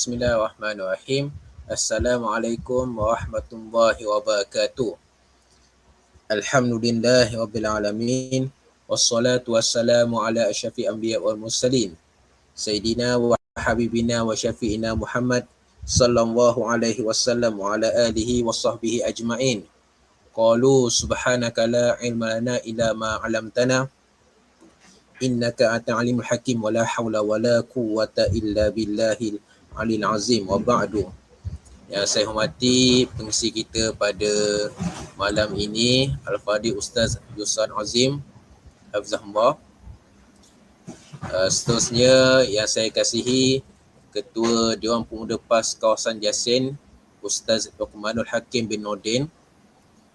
Bismillahirrahmanirrahim. Assalamualaikum warahmatullahi wabarakatuh. Alhamdulillahi rabbil alamin. Wassalatu wassalamu ala asyafi anbiya wal mursalin. Sayyidina wa habibina wa syafi'ina Muhammad sallallahu alaihi wasallam wa ala alihi wa sahbihi ajma'in. Qalu subhanaka la ilma lana illa ma 'allamtana innaka antal alimul hakim wa la haula wa la quwwata illa billahil alil azim wa ba'du. Yang saya hormati pengisi kita pada malam ini Al-Fadhil Ustaz Yusran Azim Hafizahullah. Seterusnya yang saya kasihi Ketua Dewan Pemuda PAS Kawasan Jasin Ustaz Luqmanul Hakim bin Nordin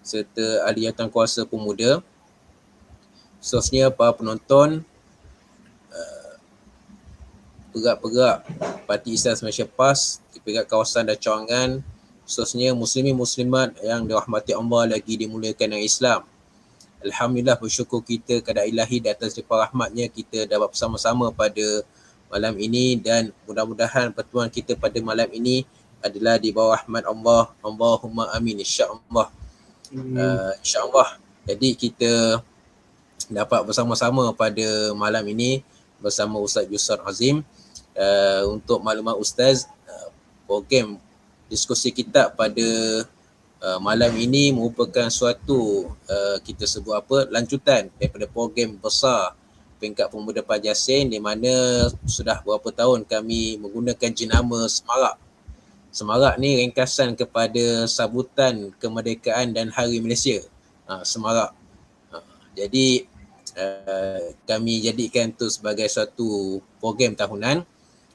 serta ahli jawatankuasa pemuda. Seterusnya para penonton, perak-perak Parti Islam Malaysia PAS di perak kawasan dan cawangan, khususnya muslimin muslimat yang dirahmati Allah lagi dimuliakan dengan Islam. Alhamdulillah, bersyukur kita kepada ilahi di atas limpah rahmatnya kita dapat bersama-sama pada malam ini, dan mudah-mudahan pertemuan kita pada malam ini adalah di bawah rahmat Allah. Allahumma amin, insya-Allah. InsyaAllah. Jadi kita dapat bersama-sama pada malam ini bersama Ustaz Yusran Azim. Untuk maklumat Ustaz, program diskusi kita pada malam ini merupakan suatu kita sebut lanjutan daripada program besar Peringkat Pemuda PAS Jasin, di mana sudah beberapa tahun kami menggunakan jenama Semarak. Semarak ni ringkasan kepada sambutan kemerdekaan dan Hari Malaysia. Semarak. Jadi kami jadikan itu sebagai suatu program tahunan,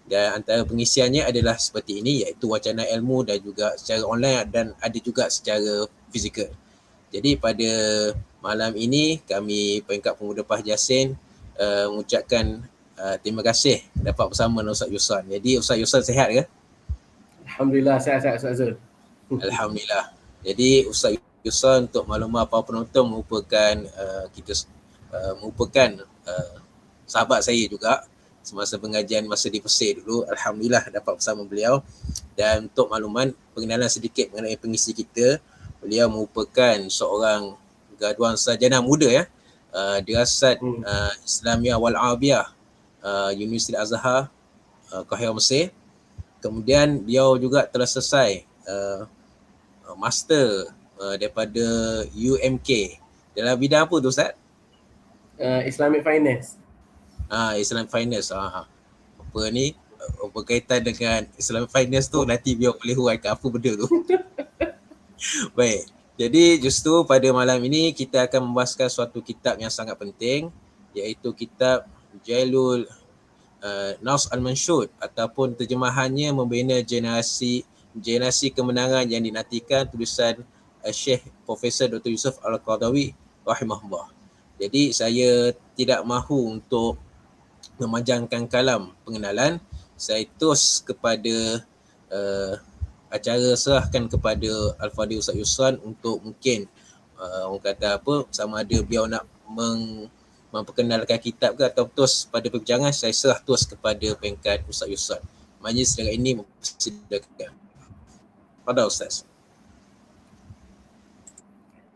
dan antara pengisiannya adalah seperti ini, iaitu wacana ilmu dan juga secara online dan ada juga secara fizikal. Jadi pada malam ini kami Peringkat Pemuda PAS Jasin mengucapkan terima kasih dapat bersama dengan Ustaz Yusran. Jadi Ustaz Yusran sihat ke? Alhamdulillah, sihat-sihat Ustaz Azul. Alhamdulillah. Jadi Ustaz Yusran, untuk maklumat para penonton, merupakan sahabat saya juga semasa pengajian masa di Persir dulu. Alhamdulillah dapat bersama beliau. Dan untuk makluman pengenalan sedikit mengenai pengisi kita, beliau merupakan seorang graduan sarjana muda Dirasat Islamiyah wal Arabiyah Universiti Azhar Kahirah Mesir. Kemudian beliau juga telah selesai master daripada UMK dalam bidang apa tu Ustaz? Islamic Finance. Islamic Finance. Apa ni berkaitan dengan Islamic Finance tu, nanti beliau boleh huraikan apa benda tu. Baik. Jadi justru pada malam ini kita akan membahaskan suatu kitab yang sangat penting, iaitu kitab Jailul Naus Al-Manshud, ataupun terjemahannya Membina Generasi Kemenangan yang Dinantikan, tulisan Syekh Profesor Dr. Yusuf Al-Qaradawi rahimahullah. Jadi saya tidak mahu untuk memanjangkan kalam pengenalan. Saya terus kepada acara serahkan kepada Al-Fadhil Ustaz Yusran untuk mungkin orang kata sama ada beliau nak memperkenalkan kitab ke, atau terus pada perbincangan saya serah terus kepada peringkat Ustaz Yusran. Majlis dengan ini mempersilakan. Pada Ustaz.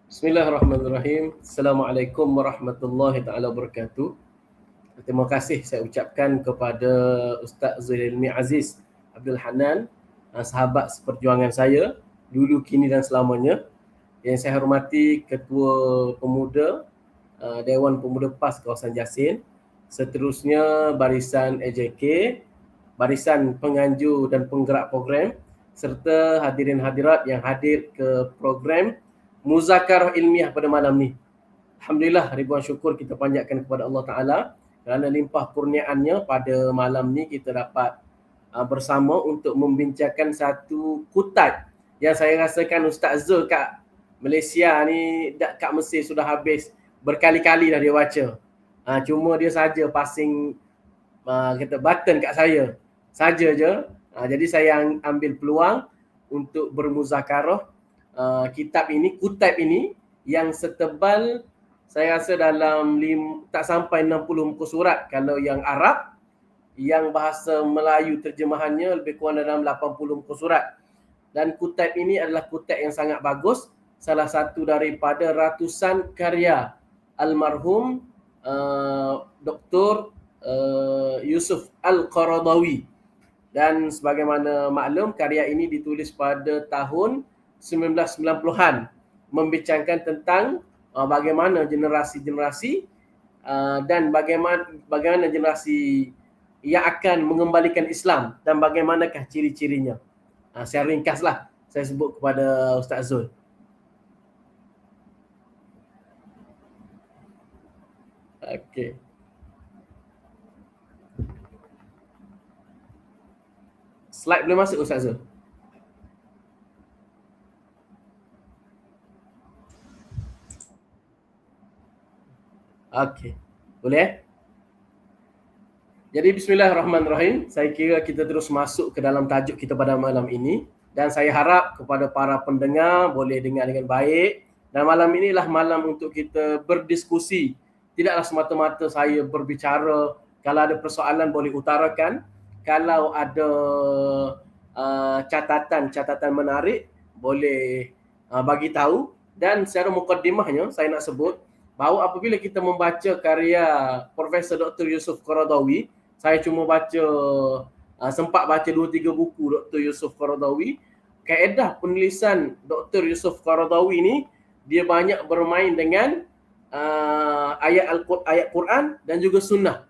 Bismillahirrahmanirrahim. Assalamualaikum warahmatullahi taala wabarakatuh. Terima kasih saya ucapkan kepada Ustaz Zulilmi Aziz Abdul Hanan, sahabat seperjuangan saya dulu, kini dan selamanya. Yang saya hormati Ketua Pemuda Dewan Pemuda PAS Kawasan Jasin, seterusnya barisan AJK, barisan penganjur dan penggerak program, serta hadirin hadirat yang hadir ke program Muzakarah Ilmiah pada malam ni. Alhamdulillah, ribuan syukur kita panjatkan kepada Allah Ta'ala kerana limpah kurniaannya pada malam ni kita dapat bersama untuk membincangkan satu kutub yang saya rasakan Ustaz Zul kat Malaysia ni, kat Mesir sudah habis berkali-kali dah dia baca. Cuma dia saja passing kata button kat saya saja je. Jadi saya ambil peluang untuk bermuzakarah kitab ini, kutub ini yang setebal saya rasa dalam tak sampai 60 muka surat kalau yang Arab, yang bahasa Melayu terjemahannya lebih kurang dalam 80 muka surat. Dan kutip ini adalah kutip yang sangat bagus, salah satu daripada ratusan karya almarhum Dr. Yusuf Al-Qaradawi. Dan sebagaimana maklum, karya ini ditulis pada tahun 1990-an, membincangkan tentang bagaimana generasi-generasi dan bagaimana generasi yang akan mengembalikan Islam dan bagaimanakah ciri-cirinya. Saya ringkaslah, saya sebut kepada Ustaz Zul. Okey. Slide boleh masuk Ustaz Zul? Okey. Boleh? Jadi bismillahirrahmanirrahim. Saya kira kita terus masuk ke dalam tajuk kita pada malam ini, dan saya harap kepada para pendengar boleh dengar dengan baik. Dan malam inilah malam untuk kita berdiskusi. Tidaklah semata-mata saya berbicara. Kalau ada persoalan boleh utarakan. Kalau ada catatan menarik boleh bagi tahu. Dan secara mukaddimahnya saya nak sebut bahawa apabila kita membaca karya Profesor Dr. Yusuf Qaradawi, saya cuma sempat baca 2-3 buku Dr. Yusuf Qaradawi. Kaedah penulisan Dr. Yusuf Qaradawi ni, dia banyak bermain dengan ayat Quran dan juga sunnah,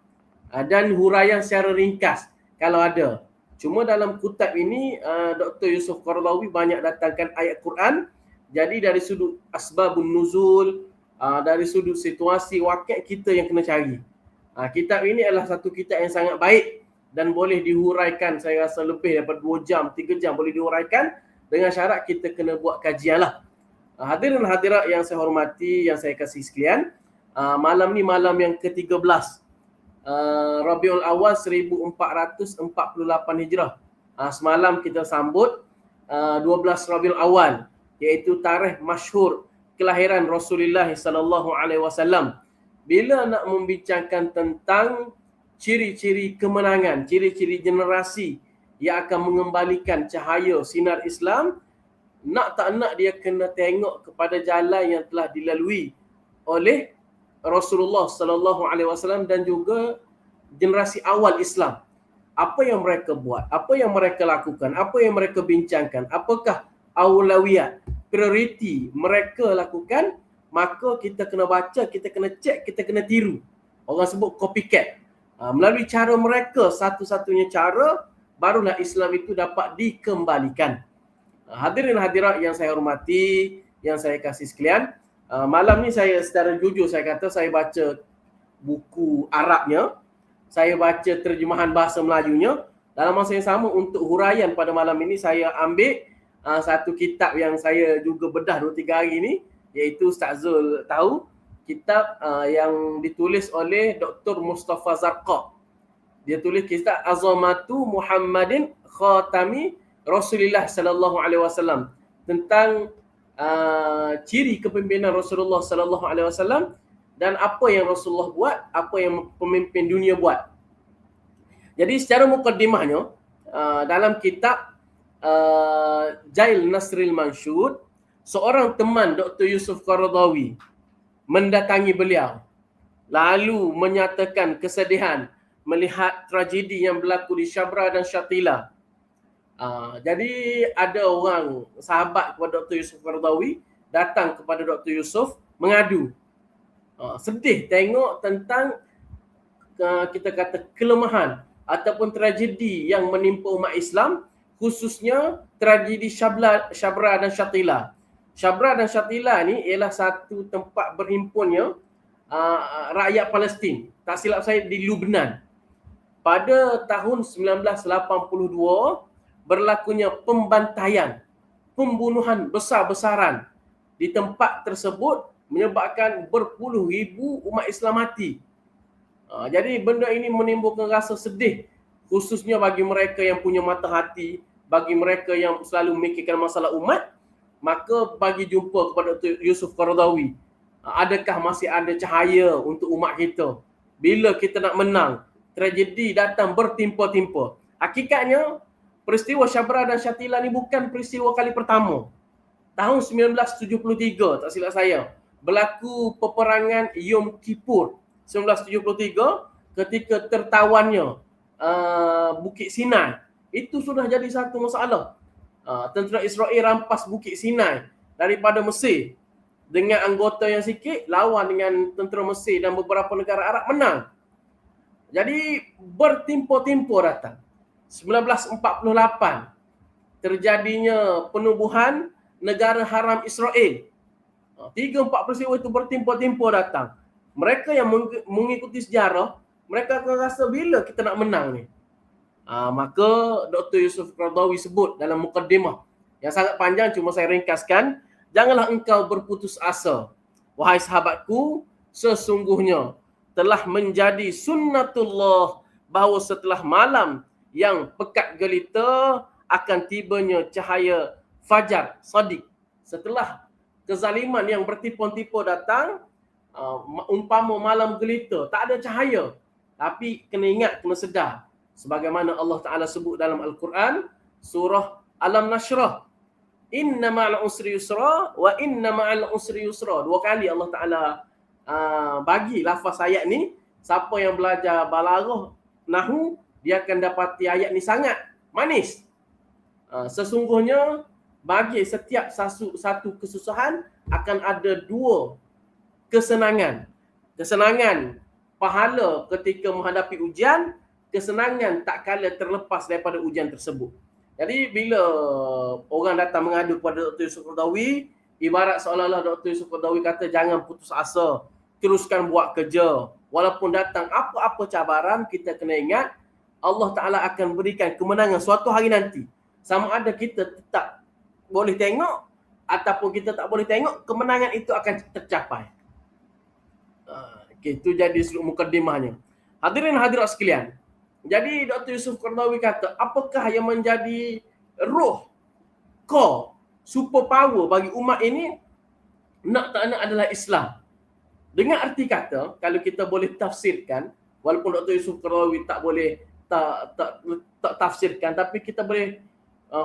dan huraian secara ringkas kalau ada. Cuma dalam kitab ini Dr. Yusuf Qaradawi banyak datangkan ayat Quran. Jadi dari sudut asbabun nuzul, dari sudut situasi wakil kita yang kena cari. Kitab ini adalah satu kitab yang sangat baik dan boleh dihuraikan, saya rasa lebih daripada 2 jam, 3 jam boleh dihuraikan, dengan syarat kita kena buat kajian lah. Hadirin hadirat yang saya hormati, yang saya kasih sekalian, malam ni malam yang ke-13 Rabiul Awal 1448 Hijrah. Semalam kita sambut 12 Rabiul Awal, iaitu tarikh masyhur kelahiran Rasulullah sallallahu alaihi wasallam. Bila nak membincangkan tentang ciri-ciri kemenangan, ciri-ciri generasi yang akan mengembalikan cahaya sinar Islam, nak tak nak dia kena tengok kepada jalan yang telah dilalui oleh Rasulullah sallallahu alaihi wasallam dan juga generasi awal Islam. Apa yang mereka buat, apa yang mereka lakukan, apa yang mereka bincangkan, apakah aulawiyat, prioriti mereka lakukan, maka kita kena baca, kita kena cek, kita kena tiru. Orang sebut copycat. Melalui cara mereka, satu-satunya cara, barulah Islam itu dapat dikembalikan. Hadirin hadirat yang saya hormati, yang saya kasih sekalian, malam ni saya secara jujur saya kata saya baca buku Arabnya, saya baca terjemahan bahasa Melayunya. Dalam masa yang sama untuk huraian pada malam ini saya ambil satu kitab yang saya juga bedah 2-3 hari ini, iaitu Ustaz Zul tahu, kitab yang ditulis oleh Dr. Mustafa Zarqa. Dia tulis kitab Azamatu Muhammadin Khatami Rasulullah sallallahu alaihi wasallam, tentang ciri kepimpinan Rasulullah sallallahu alaihi wasallam dan apa yang Rasulullah buat, apa yang pemimpin dunia buat. Jadi secara mukaddimahnya, dalam kitab Jail Nasril Mansyud, seorang teman Dr. Yusuf Qaradawi mendatangi beliau, lalu menyatakan kesedihan melihat tragedi yang berlaku di Shabra dan Shatila. Jadi ada orang sahabat kepada Dr. Yusuf Qaradawi datang kepada Dr. Yusuf mengadu, sedih tengok tentang kita kata kelemahan ataupun tragedi yang menimpa umat Islam, khususnya tragedi Shabra dan Shatila. Shabra dan Shatila ni ialah satu tempat berhimpunnya rakyat Palestin, tak silap saya di Lubnan. Pada tahun 1982 berlakunya pembantaian, pembunuhan besar-besaran di tempat tersebut, menyebabkan berpuluh ribu umat Islam mati. Jadi benda ini menimbulkan rasa sedih, khususnya bagi mereka yang punya mata hati, bagi mereka yang selalu memikirkan masalah umat. Maka bagi jumpa kepada Dr. Yusuf Qaradawi, adakah masih ada cahaya untuk umat kita? Bila kita nak menang, tragedi datang bertimpa-timpa. Hakikatnya peristiwa Syabra dan Syatila ni bukan peristiwa kali pertama. Tahun 1973 tak silap saya berlaku peperangan Yom Kippur 1973 ketika tertawannya Bukit Sinai. Itu sudah jadi satu masalah. Tentera Israel rampas Bukit Sinai daripada Mesir dengan anggota yang sikit lawan dengan tentera Mesir dan beberapa negara Arab menang. Jadi bertimpa-timpa datang. 1948 terjadinya penubuhan negara haram Israel. 3-4 peristiwa itu bertimpa-timpa datang. Mereka yang mengikuti sejarah, mereka akan rasa bila kita nak menang ni. Maka Dr. Yusuf Qaradawi sebut dalam mukaddimah yang sangat panjang, cuma saya ringkaskan. Janganlah engkau berputus asa. Wahai sahabatku, sesungguhnya telah menjadi sunnatullah bahawa setelah malam yang pekat gelita akan tibanya cahaya fajar sadiq. Setelah kezaliman yang bertipu-tipu datang, umpama malam gelita, tak ada cahaya. Tapi kena ingat, kena sedar. Sebagaimana Allah Ta'ala sebut dalam Al-Quran, surah Alam Nashrah. Inna ma'al usri yusra wa inna ma'al usri yusra. 2 kali Allah Ta'ala bagi lafaz ayat ni. Siapa yang belajar balaghah nahu, dia akan dapati ayat ni sangat manis. Sesungguhnya bagi setiap satu kesusahan akan ada 2 kesenangan. Kesenangan pahala ketika menghadapi ujian, kesenangan tak kala terlepas daripada ujian tersebut. Jadi bila orang datang mengadu kepada Dr. Yusuf Qaradawi, ibarat seolah-olah Dr. Yusuf Qaradawi kata jangan putus asa, teruskan buat kerja. Walaupun datang apa-apa cabaran, kita kena ingat Allah Ta'ala akan berikan kemenangan suatu hari nanti. Sama ada kita tetap boleh tengok ataupun kita tak boleh tengok, kemenangan itu akan tercapai. Itu jadi seluruh mukaddimahnya. Hadirin hadirat sekalian, jadi Dr. Yusuf Qaradawi kata, apakah yang menjadi roh, core, super power bagi umat ini? Nak tak nak adalah Islam. Dengan arti kata, kalau kita boleh tafsirkan, walaupun Dr. Yusuf Qaradawi tak boleh tak tafsirkan, tapi kita boleh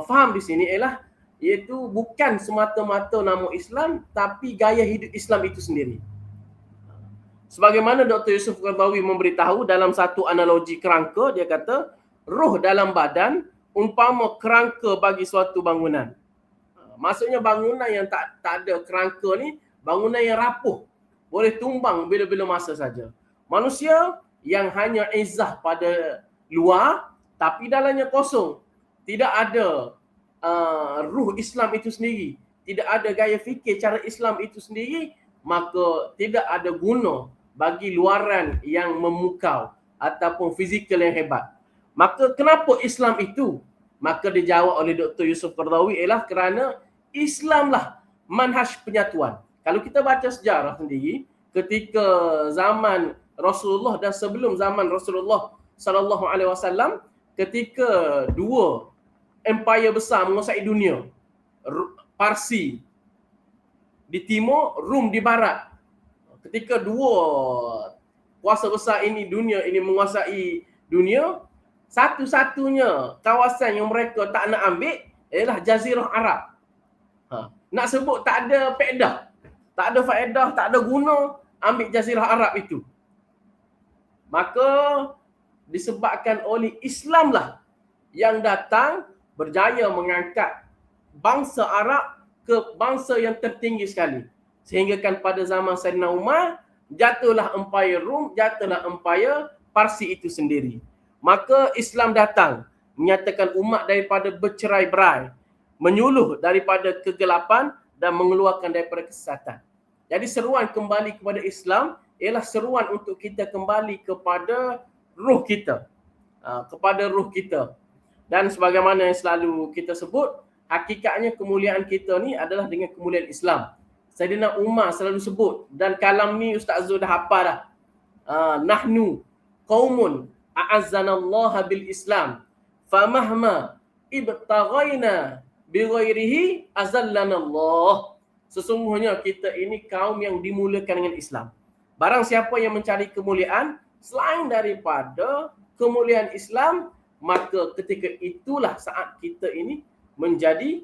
faham di sini ialah, iaitu bukan semata-mata nama Islam, tapi gaya hidup Islam itu sendiri. Sebagaimana Dr. Yusuf Qaradawi memberitahu dalam satu analogi kerangka, dia kata, roh dalam badan umpama kerangka bagi suatu bangunan. Maksudnya bangunan yang tak ada kerangka ni, bangunan yang rapuh, boleh tumbang bila-bila masa saja. Manusia yang hanya izzah pada luar, tapi dalamnya kosong. Tidak ada ruh Islam itu sendiri, tidak ada gaya fikir cara Islam itu sendiri, maka tidak ada guna bagi luaran yang memukau ataupun fizikal yang hebat. Maka kenapa Islam itu? Maka dijawab oleh Dr. Yusuf Qaradawi ialah kerana Islamlah manhaj penyatuan. Kalau kita baca sejarah sendiri, ketika zaman Rasulullah dan sebelum zaman Rasulullah sallallahu alaihi wasallam, ketika 2 empire besar menguasai dunia, Parsi di timur, Rom di barat. Ketika 2 kuasa besar ini, dunia ini menguasai dunia, satu-satunya kawasan yang mereka tak nak ambil ialah Jazirah Arab. Nak sebut tak ada faedah, tak ada faedah, tak ada guna ambil Jazirah Arab itu. Maka disebabkan oleh Islamlah yang datang berjaya mengangkat bangsa Arab ke bangsa yang tertinggi sekali. Sehingga kan pada zaman Sayyidina Umar, jatuhlah empire Rom, jatuhlah empire Parsi itu sendiri. Maka Islam datang menyatakan umat daripada bercerai-berai, menyuluh daripada kegelapan dan mengeluarkan daripada kesesatan. Jadi seruan kembali kepada Islam ialah seruan untuk kita kembali kepada ruh kita. Kepada ruh kita. Dan sebagaimana yang selalu kita sebut, hakikatnya kemuliaan kita ni adalah dengan kemuliaan Islam. Sayyidina Umar selalu sebut, dan kalam ni Ustaz Zul dah hafal dah. Nahnu qaumun a'azzanallaha bil Islam famahma ibtaghaina bighairihi azallanallah. Sesungguhnya kita ini kaum yang dimuliakan dengan Islam. Barang siapa yang mencari kemuliaan selain daripada kemuliaan Islam, maka ketika itulah saat kita ini menjadi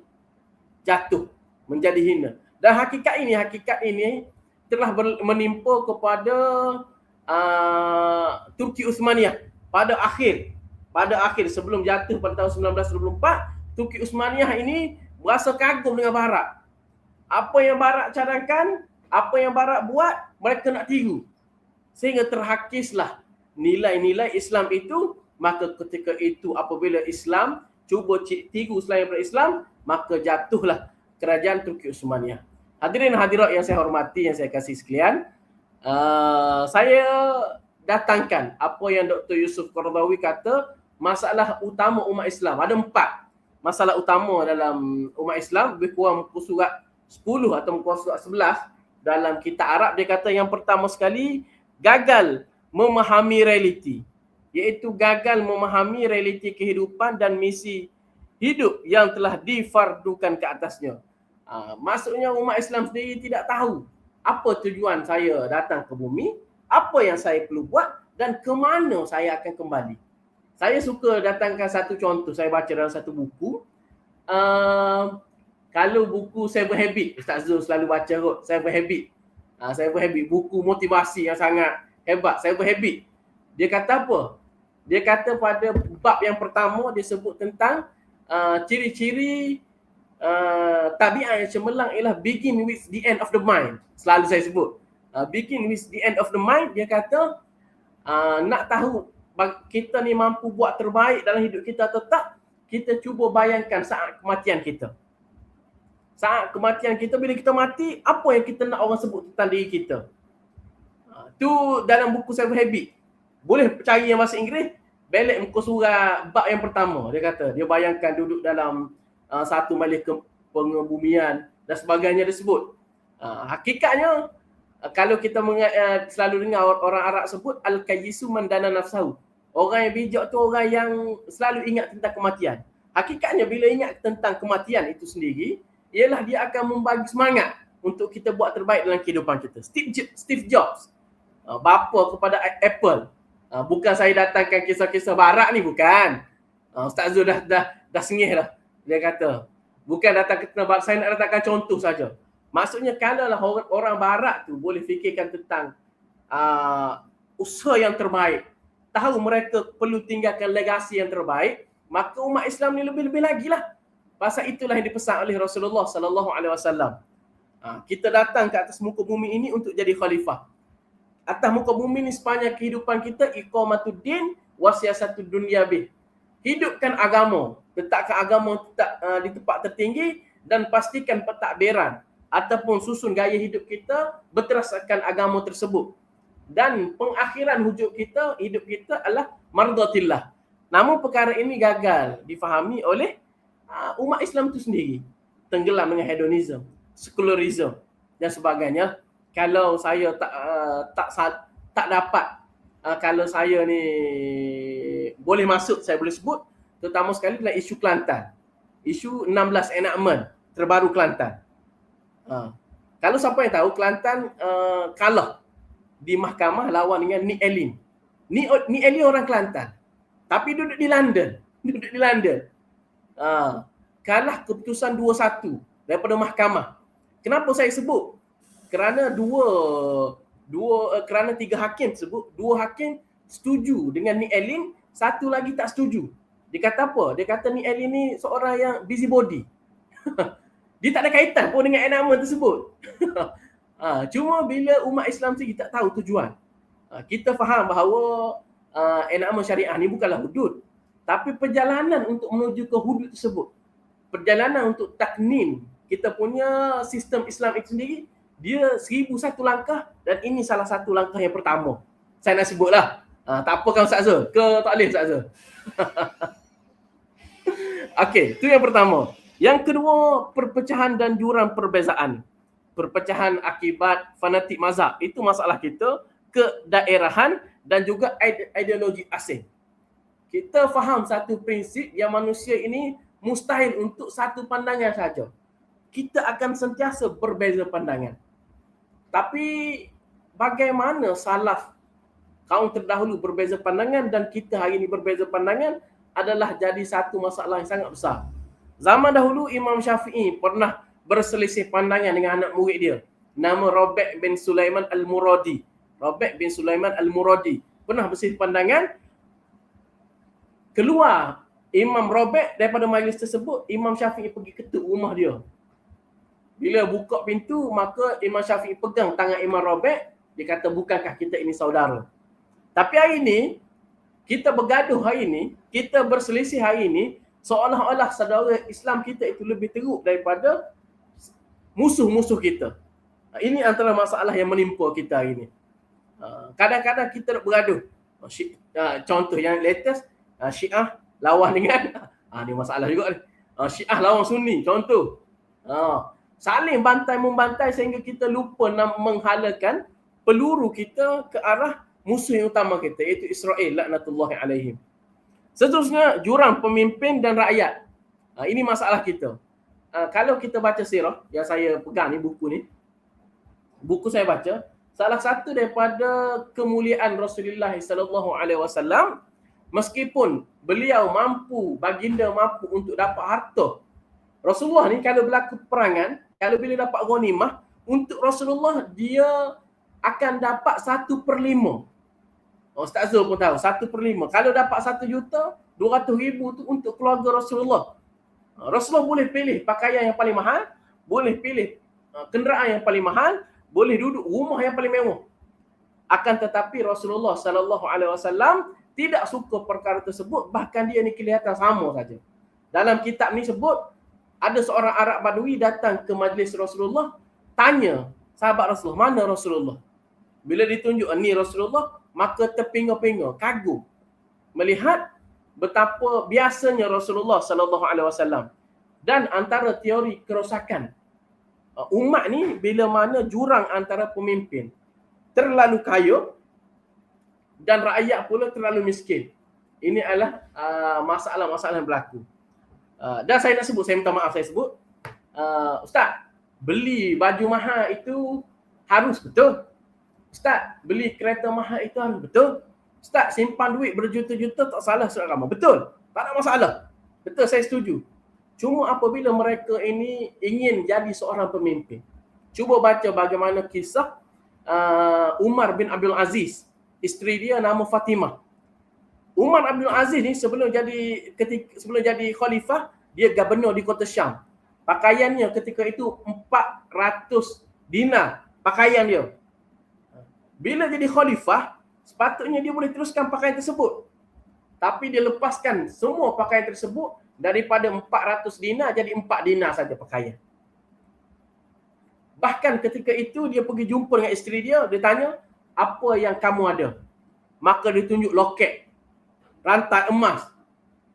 jatuh, menjadi hina. Dan hakikat ini telah menimpa kepada Turki Uthmaniyah pada akhir sebelum jatuh pada tahun 1924. Turki Uthmaniyah ini berasa kagum dengan Barat. Apa yang Barat cadangkan, apa yang Barat buat, mereka nak tiru. Sehingga terhakislah nilai-nilai Islam itu. Maka ketika itu apabila Islam cuba tiru selain daripada Islam, maka jatuhlah kerajaan Turki Uthmaniyah. Hadirin hadirat yang saya hormati, yang saya kasih sekalian, saya datangkan apa yang Dr. Yusuf Qaradawi kata, masalah utama umat Islam. Ada 4 masalah utama dalam umat Islam, lebih kurang muka surat 10 atau muka surat 11 dalam kitab Arab. Dia kata yang pertama sekali, gagal memahami realiti, iaitu gagal memahami realiti kehidupan dan misi hidup yang telah difardukan ke atasnya. Maksudnya umat Islam sendiri tidak tahu apa tujuan saya datang ke bumi, apa yang saya perlu buat dan ke mana saya akan kembali. Saya suka datangkan satu contoh, saya baca dalam satu buku. Kalau buku Seven Habits, Ustaz Zul selalu baca kot, Seven Habits. Seven Habits, buku motivasi yang sangat hebat, Seven Habits. Dia kata apa? Dia kata pada bab yang pertama dia sebut tentang ciri-ciri tabiat yang cemerlang ialah begin with the end of the mind. Selalu saya sebut. Begin with the end of the mind. Dia kata nak tahu kita ni mampu buat terbaik dalam hidup kita atau tak, kita cuba bayangkan saat kematian kita. Saat kematian kita, bila kita mati, apa yang kita nak orang sebut tentang diri kita? Tu dalam buku Seven Habits. Boleh cari yang bahasa Inggeris, balik muka surat bab yang pertama. Dia kata, dia bayangkan duduk dalam satu majlis pengebumian dan sebagainya disebut. Hakikatnya, kalau kita selalu dengar orang Arab sebut, Al-Kayyisu man dana nafsahu. Orang yang bijak tu orang yang selalu ingat tentang kematian. Hakikatnya bila ingat tentang kematian itu sendiri, ialah dia akan membagi semangat untuk kita buat terbaik dalam kehidupan kita. Steve Jobs, bapa kepada Apple. Bukan saya datangkan kisah-kisah Barat ni, bukan. Ustaz Zul dah sengih dah. Dia kata, bukan datang ke Barat, saya nak datangkan contoh saja. Maksudnya kalaulah orang Barat tu boleh fikirkan tentang usaha yang terbaik, tahu mereka perlu tinggalkan legasi yang terbaik, maka umat Islam ni lebih-lebih lagi lah. Pasal itulah yang dipesan oleh Rasulullah sallallahu alaihi wasallam. Kita datang ke atas muka bumi ini untuk jadi khalifah. Atas muka bumi ini sepanjang kehidupan kita, iqamatuddin wa siyasatud dunya bih. Hidupkan agama, letakkan agama di tempat tertinggi dan pastikan pentadbiran ataupun susun gaya hidup kita berdasarkan agama tersebut. Dan pengakhiran hidup kita adalah mardatillah. Namun perkara ini gagal difahami oleh umat Islam itu sendiri. Tenggelam dengan hedonisme, sekularisme dan sebagainya. Kalau saya tak dapat, kalau saya ni boleh masuk, saya boleh sebut, terutama sekali dalam isu Kelantan. Isu 16 enactment terbaru Kelantan. Kalau siapa yang tahu, Kelantan kalah di mahkamah lawan dengan Nick Elin. Nick Elin orang Kelantan, tapi duduk di London. Kalah keputusan 2-1 daripada mahkamah. Kenapa saya sebut? Kerana kerana 3 hakim tersebut, 2 hakim setuju dengan Nick Elin, 1 lagi tak setuju. Dia kata apa? Dia kata Nick Elin ni seorang yang busybody. Dia tak ada kaitan pun dengan enactment tersebut. Cuma bila umat Islam sendiri tak tahu tujuan. Kita faham bahawa enactment syariah ni bukanlah hudud, tapi perjalanan untuk menuju ke hudud tersebut. Perjalanan untuk taknin kita punya sistem Islam itu sendiri, dia 1001 langkah dan ini salah satu langkah yang pertama. Saya nak sebutlah. Tak apa kan Ustaz Zul? Ke tak boleh Ustaz Zul? Okey, itu yang pertama. Yang kedua, perpecahan dan jurang perbezaan. Perpecahan akibat fanatik mazhab. Itu masalah kita, kedaerahan dan juga ideologi asing. Kita faham satu prinsip yang manusia ini mustahil untuk satu pandangan saja. Kita akan sentiasa berbeza pandangan. Tapi bagaimana salaf kaum terdahulu berbeza pandangan dan kita hari ini berbeza pandangan adalah jadi satu masalah yang sangat besar. Zaman dahulu Imam Syafi'i pernah berselisih pandangan dengan anak murid dia, nama Rabi' bin Sulaiman Al-Muradi. Rabi' bin Sulaiman Al-Muradi pernah berselisih pandangan. Keluar Imam Rabi' daripada majlis tersebut, Imam Syafi'i pergi ketuk rumah dia. Bila buka pintu, maka Imam Syafi'i pegang tangan Imam Rabi', dia kata, bukankah kita ini saudara? Tapi hari ini, kita bergaduh hari ini, kita berselisih hari ini, seolah-olah saudara Islam kita itu lebih teruk daripada musuh-musuh kita. Ini antara masalah yang menimpa kita hari ini. Kadang-kadang kita nak bergaduh. Contoh yang latest, Syiah lawan dengan, ni masalah juga ni. Syiah lawan Sunni, contoh. Saling bantai-membantai sehingga kita lupa nak menghalakan peluru kita ke arah musuh yang utama kita, iaitu Israel laknatullahi alaihim. Seterusnya, jurang pemimpin dan rakyat. Ini masalah kita. Kalau kita baca sirah, yang saya pegang ni, buku saya baca, salah satu daripada kemuliaan Rasulullah SAW, meskipun beliau baginda mampu untuk dapat harta. Rasulullah ni kalau berlaku peperangan, kalau bila dapat ghanimah, untuk Rasulullah dia akan dapat 1/5. Ustaz Zul pun tahu, 1/5. Kalau dapat 1,200,000 tu untuk keluarga Rasulullah. Rasulullah boleh pilih pakaian yang paling mahal, boleh pilih kenderaan yang paling mahal, boleh duduk rumah yang paling mewah. Akan tetapi Rasulullah SAW tidak suka perkara tersebut, bahkan dia ni kelihatan sama saja. Dalam kitab ni sebut, ada seorang Arab Badui datang ke majlis Rasulullah, tanya sahabat Rasulullah, mana Rasulullah? Bila ditunjuk ni Rasulullah, maka terpinga-pinga, kagum melihat betapa biasanya Rasulullah SAW. Dan antara teori kerosakan umat ni bila mana jurang antara pemimpin terlalu kaya dan rakyat pula terlalu miskin. Ini adalah masalah-masalah yang berlaku. Dan saya nak sebut, saya minta maaf saya sebut, Ustaz, beli baju mahal itu harus betul? Ustaz, beli kereta mahal itu harus betul? Ustaz, simpan duit berjuta-juta tak salah seorang agama? Betul, tak ada masalah. Betul, saya setuju. Cuma apabila mereka ini ingin jadi seorang pemimpin, cuba baca bagaimana kisah Umar bin Abdul Aziz. Isteri dia nama Fatimah. Umar Abdul Aziz ni sebelum jadi khalifah, dia gubernur di kota Syam. Pakaiannya ketika itu 400 dinar pakaian dia. Bila jadi khalifah, sepatutnya dia boleh teruskan pakaian tersebut. Tapi dia lepaskan semua pakaian tersebut, daripada 400 dinar jadi 4 dinar saja pakaian. Bahkan ketika itu dia pergi jumpa dengan isteri dia, dia tanya, apa yang kamu ada? Maka dia tunjuk loket, rantai emas.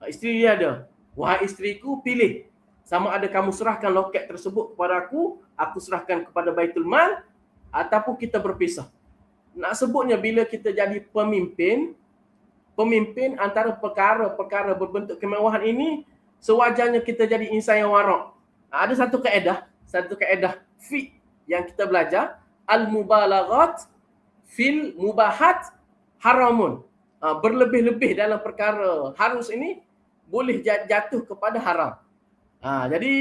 Isteri dia ada, wahai isteriku, pilih. Sama ada kamu serahkan loket tersebut kepada aku serahkan kepada Baitul Mal, ataupun kita berpisah. Nak sebutnya bila kita jadi pemimpin antara perkara-perkara berbentuk kemewahan ini, sewajarnya kita jadi insan yang warak. Ada satu kaedah fiqh yang kita belajar, al-mubalaghat fil mubahat haramun. Berlebih-lebih dalam perkara harus ini boleh jatuh kepada haram. Jadi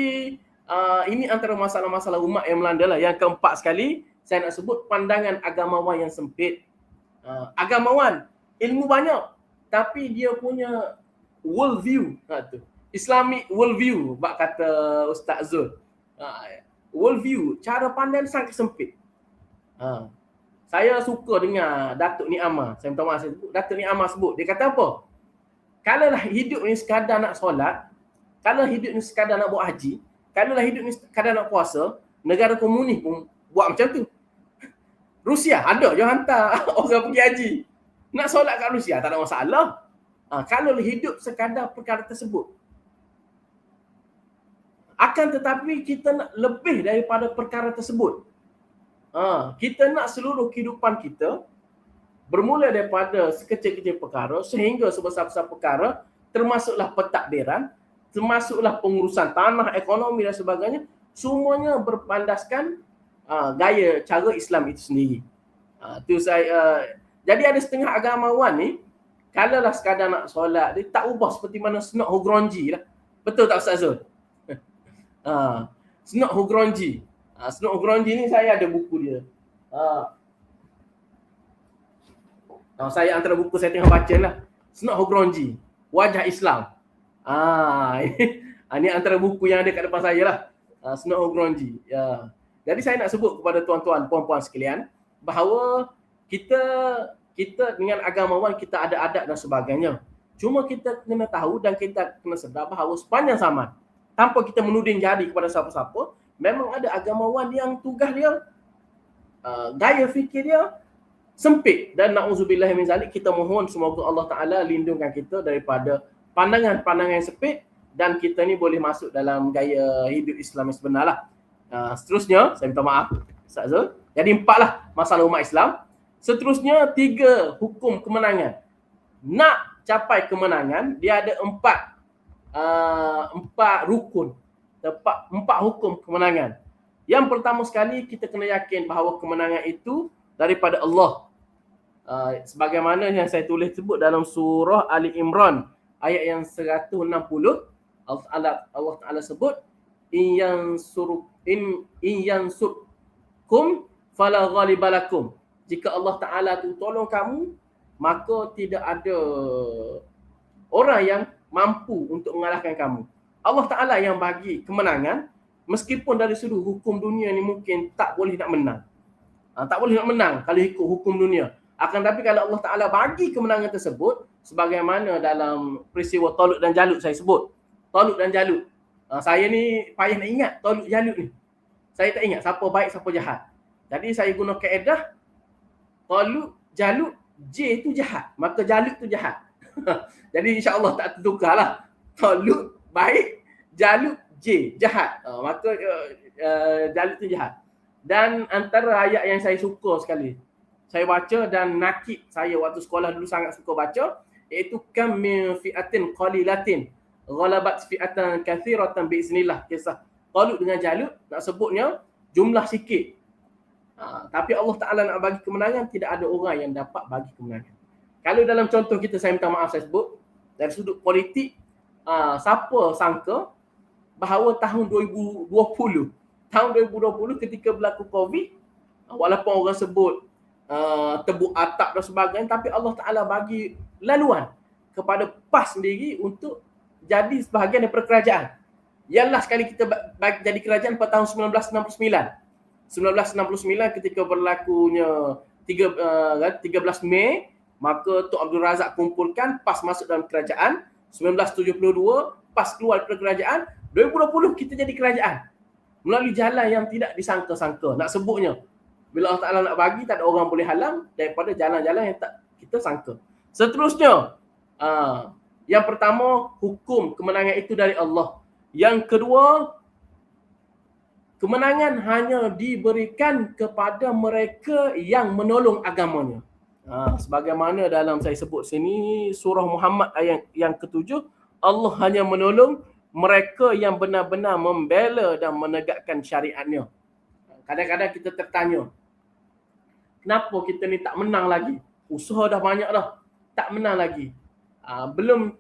ini antara masalah-masalah umat yang melanda lah. Yang keempat sekali, saya nak sebut pandangan agamawan yang sempit. Agamawan, ilmu banyak, tapi dia punya world view, Islamic world view, bak kata Ustaz Zul. World view, cara pandang sangat sempit. Saya suka dengar Datuk Ni'amah. Saya minta maaf, Datuk Ni'amah sebut. Dia kata apa? Kalaulah hidup ni sekadar nak solat, kalau hidup ni sekadar nak buat haji, kalaulah hidup ni sekadar nak puasa, negara komunis pun buat macam tu. Rusia ada je hantar orang pergi haji. Nak solat kat Rusia tak ada masalah. Kalau hidup sekadar perkara tersebut. Akan tetapi kita nak lebih daripada perkara tersebut. Kita nak seluruh kehidupan kita bermula daripada sekecil-kecil perkara sehingga sebesar-besar perkara, termasuklah pentadbiran, termasuklah pengurusan tanah, ekonomi dan sebagainya, semuanya berpandaskan gaya cara Islam itu sendiri. Tu Jadi ada setengah agamawan ni, kalaulah sekadar nak solat, dia tak ubah seperti mana Snok Hugronji lah. Betul tak Ustaz Zul? Snok Hugronji. Snok Hugronji ni saya ada buku dia. Saya antara buku saya tengah baca lah. Snok Hugronji, Wajah Islam. Ini antara buku yang ada kat depan saya lah. Snok Hugronji. Ya. Jadi saya nak sebut kepada tuan-tuan, puan-puan sekalian, bahawa kita dengan agamawan kita ada adat dan sebagainya. Cuma kita kena tahu dan kita kena sedar bahawa sepanjang zaman, tanpa kita menuding jari kepada siapa-siapa, memang ada agamawan yang tugas dia, gaya fikir dia sempit. Dan na'udzubillah min zalik, kita mohon semoga Allah Ta'ala lindungkan kita daripada pandangan-pandangan yang sempit dan kita ni boleh masuk dalam gaya hidup Islam yang sebenar lah. Seterusnya, saya minta maaf Ustaz Zul. Jadi 4 lah masalah umat Islam. Seterusnya 3 hukum kemenangan. Nak capai kemenangan, dia ada 4 rukun. 4 hukum kemenangan. Yang pertama sekali, kita kena yakin bahawa kemenangan itu daripada Allah. Sebagaimana yang saya tulis sebut dalam surah Ali Imran ayat yang 160, Allah Ta'ala sebut in yansurkum fala ghalibalakum. Jika Allah Ta'ala tu tolong kamu, maka tidak ada orang yang mampu untuk mengalahkan kamu. Allah Ta'ala yang bagi kemenangan, meskipun dari sudut hukum dunia ni mungkin tak boleh nak menang. Tak boleh nak menang kalau ikut hukum dunia. Akan tapi kalau Allah Ta'ala bagi kemenangan tersebut, sebagaimana dalam peristiwa Talut dan Jalut saya sebut. Talut dan Jalut. Saya ni payah nak ingat Talut Jalut ni. Saya tak ingat siapa baik, siapa jahat. Jadi saya guna kaedah Talut, Jalut, J tu jahat. Maka Jalut tu jahat. Jadi insya-Allah tak tertukar lah. Talut baik, Jalut J jahat. Maka Jalut tu jahat. Dan antara ayat yang saya suka sekali, saya baca dan nakib saya waktu sekolah dulu sangat suka baca, iaitu kam min fi'atin qalilatin ghalabat fi'atan katsiratan biiznillah. Kisah Talut dengan Jalut nak sebutnya jumlah sikit. Tapi Allah Ta'ala nak bagi kemenangan, tidak ada orang yang dapat bagi kemenangan. Kalau dalam contoh kita, saya minta maaf saya sebut, dari sudut politik, siapa sangka bahawa tahun 2020 ketika berlaku COVID, walaupun orang sebut tebuk atap dan sebagainya, tapi Allah Ta'ala bagi laluan kepada PAS sendiri untuk jadi sebahagian daripada kerajaan. Ialah sekali kita jadi kerajaan pada tahun 1969 ketika berlakunya 13 Mei, maka Tok Abdul Razak kumpulkan PAS masuk dalam kerajaan. 1972 PAS keluar daripada kerajaan. 2020 kita jadi kerajaan melalui jalan yang tidak disangka-sangka. Nak sebutnya, bila Allah Ta'ala nak bagi, tak ada orang boleh halang daripada jalan-jalan yang tak kita sangka. Seterusnya, yang pertama, hukum kemenangan itu dari Allah. Yang kedua, kemenangan hanya diberikan kepada mereka yang menolong agamanya. Sebagaimana dalam saya sebut sini, surah Muhammad ayat yang ke-7, Allah hanya menolong mereka yang benar-benar membela dan menegakkan syariatnya. Kadang-kadang kita tertanya, kenapa kita ni tak menang lagi? Usaha dah banyak dah, tak menang lagi. Belum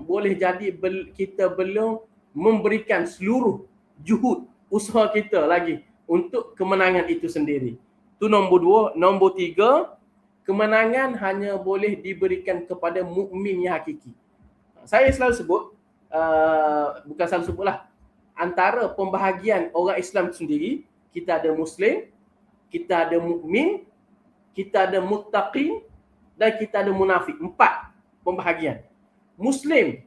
boleh jadi, kita belum memberikan seluruh juhud usaha kita lagi untuk kemenangan itu sendiri. Itu nombor 2. Nombor 3, kemenangan hanya boleh diberikan kepada mukmin yang hakiki. Saya selalu sebut, bukan selalu sebutlah, antara pembahagian orang Islam sendiri, kita ada Muslim, kita ada mukmin, kita ada muttaqin dan kita ada munafik. 4 pembahagian. Muslim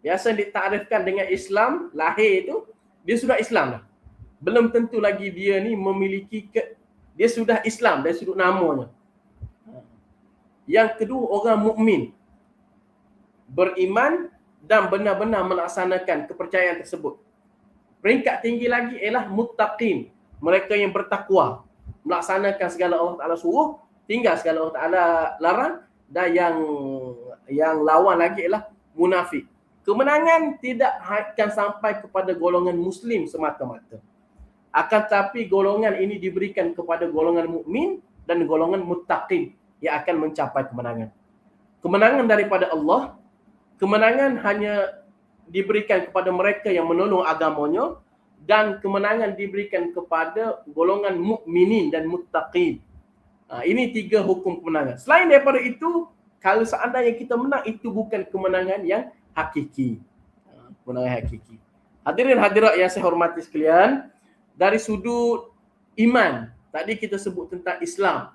biasa ditarifkan dengan Islam, lahir itu dia sudah Islam dah. Belum tentu lagi dia ni memiliki dia sudah Islam dari sudut namanya. Yang kedua, orang mukmin, beriman dan benar-benar melaksanakan kepercayaan tersebut. Peringkat tinggi lagi ialah muttaqin, mereka yang bertakwa, melaksanakan segala Allah Ta'ala suruh, tinggal segala Allah Ta'ala larang, dan yang lawan lagi ialah munafik. Kemenangan tidak akan sampai kepada golongan Muslim semata-mata. Akan tetapi golongan ini diberikan kepada golongan mukmin dan golongan muttaqin. yang akan mencapai kemenangan. Kemenangan daripada Allah, kemenangan hanya diberikan kepada mereka yang menolong agamanya, dan kemenangan diberikan kepada golongan mukminin dan muttaqin. Ini 3 hukum kemenangan. Selain daripada itu, kalau seandainya kita menang, itu bukan kemenangan yang hakiki. Kemenangan hakiki. Hadirin hadirat yang saya hormati sekalian, dari sudut iman, tadi kita sebut tentang Islam.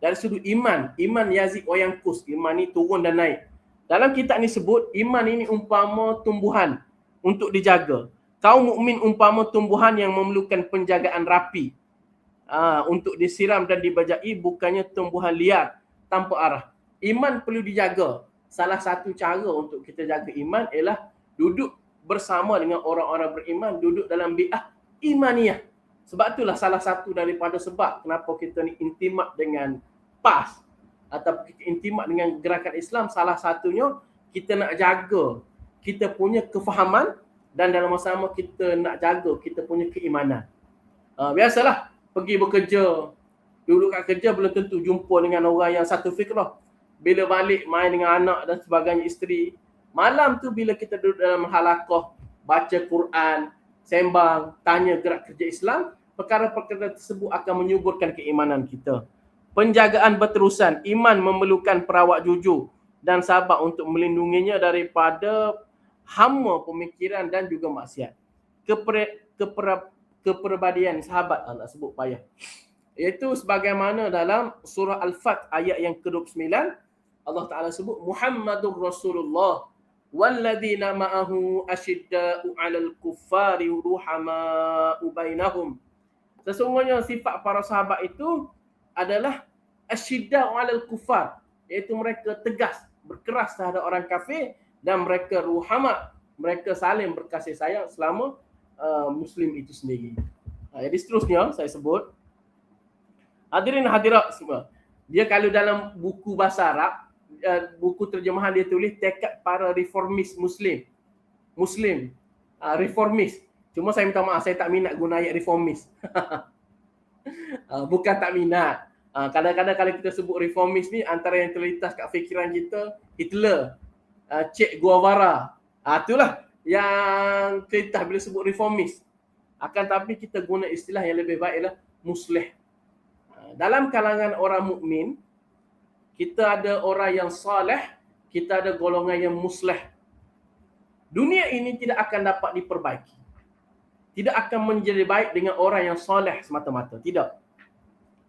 Dari sudut iman yazid wa yanqus, iman ni turun dan naik. Dalam kitab ni sebut iman ini umpama tumbuhan untuk dijaga. Kaum mukmin umpama tumbuhan yang memerlukan penjagaan rapi untuk disiram dan dibajai, bukannya tumbuhan liar tanpa arah. Iman perlu dijaga. Salah satu cara untuk kita jaga iman ialah duduk bersama dengan orang-orang beriman, duduk dalam bi'ah imaniyah. Sebab itulah salah satu daripada sebab kenapa kita ni intimat dengan PAS atau kita intimat dengan gerakan Islam, salah satunya kita nak jaga kita punya kefahaman dan dalam masa sama kita nak jaga kita punya keimanan. Biasalah pergi bekerja, duduk kat kerja belum tentu jumpa dengan orang yang satu fikrah. Bila balik main dengan anak dan sebagainya, isteri. Malam tu bila kita duduk dalam halaqah, baca Quran, sembang, tanya gerak kerja Islam, perkara-perkara tersebut akan menyuburkan keimanan kita. Penjagaan berterusan, iman memerlukan perawat jujur dan sabar untuk melindunginya daripada hama pemikiran dan juga maksiat. Kepribadian sahabat, nak sebut payah. Iaitu sebagaimana dalam surah Al-Fat ayat yang ke-29, Allah Ta'ala sebut Muhammadur Rasulullah walladzina ma'ahu asyidda'u 'alal kuffari ruhama'u bainahum. Sesungguhnya sifat para sahabat itu adalah asyidda'u 'alal kuffar, iaitu mereka tegas, berkeras terhadap orang kafir, dan mereka ruhama, mereka saling berkasih sayang selama Muslim itu sendiri. Jadi seterusnya saya sebut, hadirin hadirat semua, dia kalau dalam buku bahasa Arab, buku terjemahan dia tulis tekad para reformis Muslim, reformis. Cuma saya minta maaf, saya tak minat guna ayat reformis. Bukan tak minat. Kadang-kadang kalau kita sebut reformis ni, antara yang terlintas kat fikiran kita Hitler, Che Guevara. Itulah yang terlintas bila sebut reformis. Akan tapi kita guna istilah yang lebih baik ialah muslih. Dalam kalangan orang mukmin, kita ada orang yang saleh, kita ada golongan yang muslih. Dunia ini tidak akan dapat diperbaiki, tidak akan menjadi baik dengan orang yang soleh semata-mata. Tidak.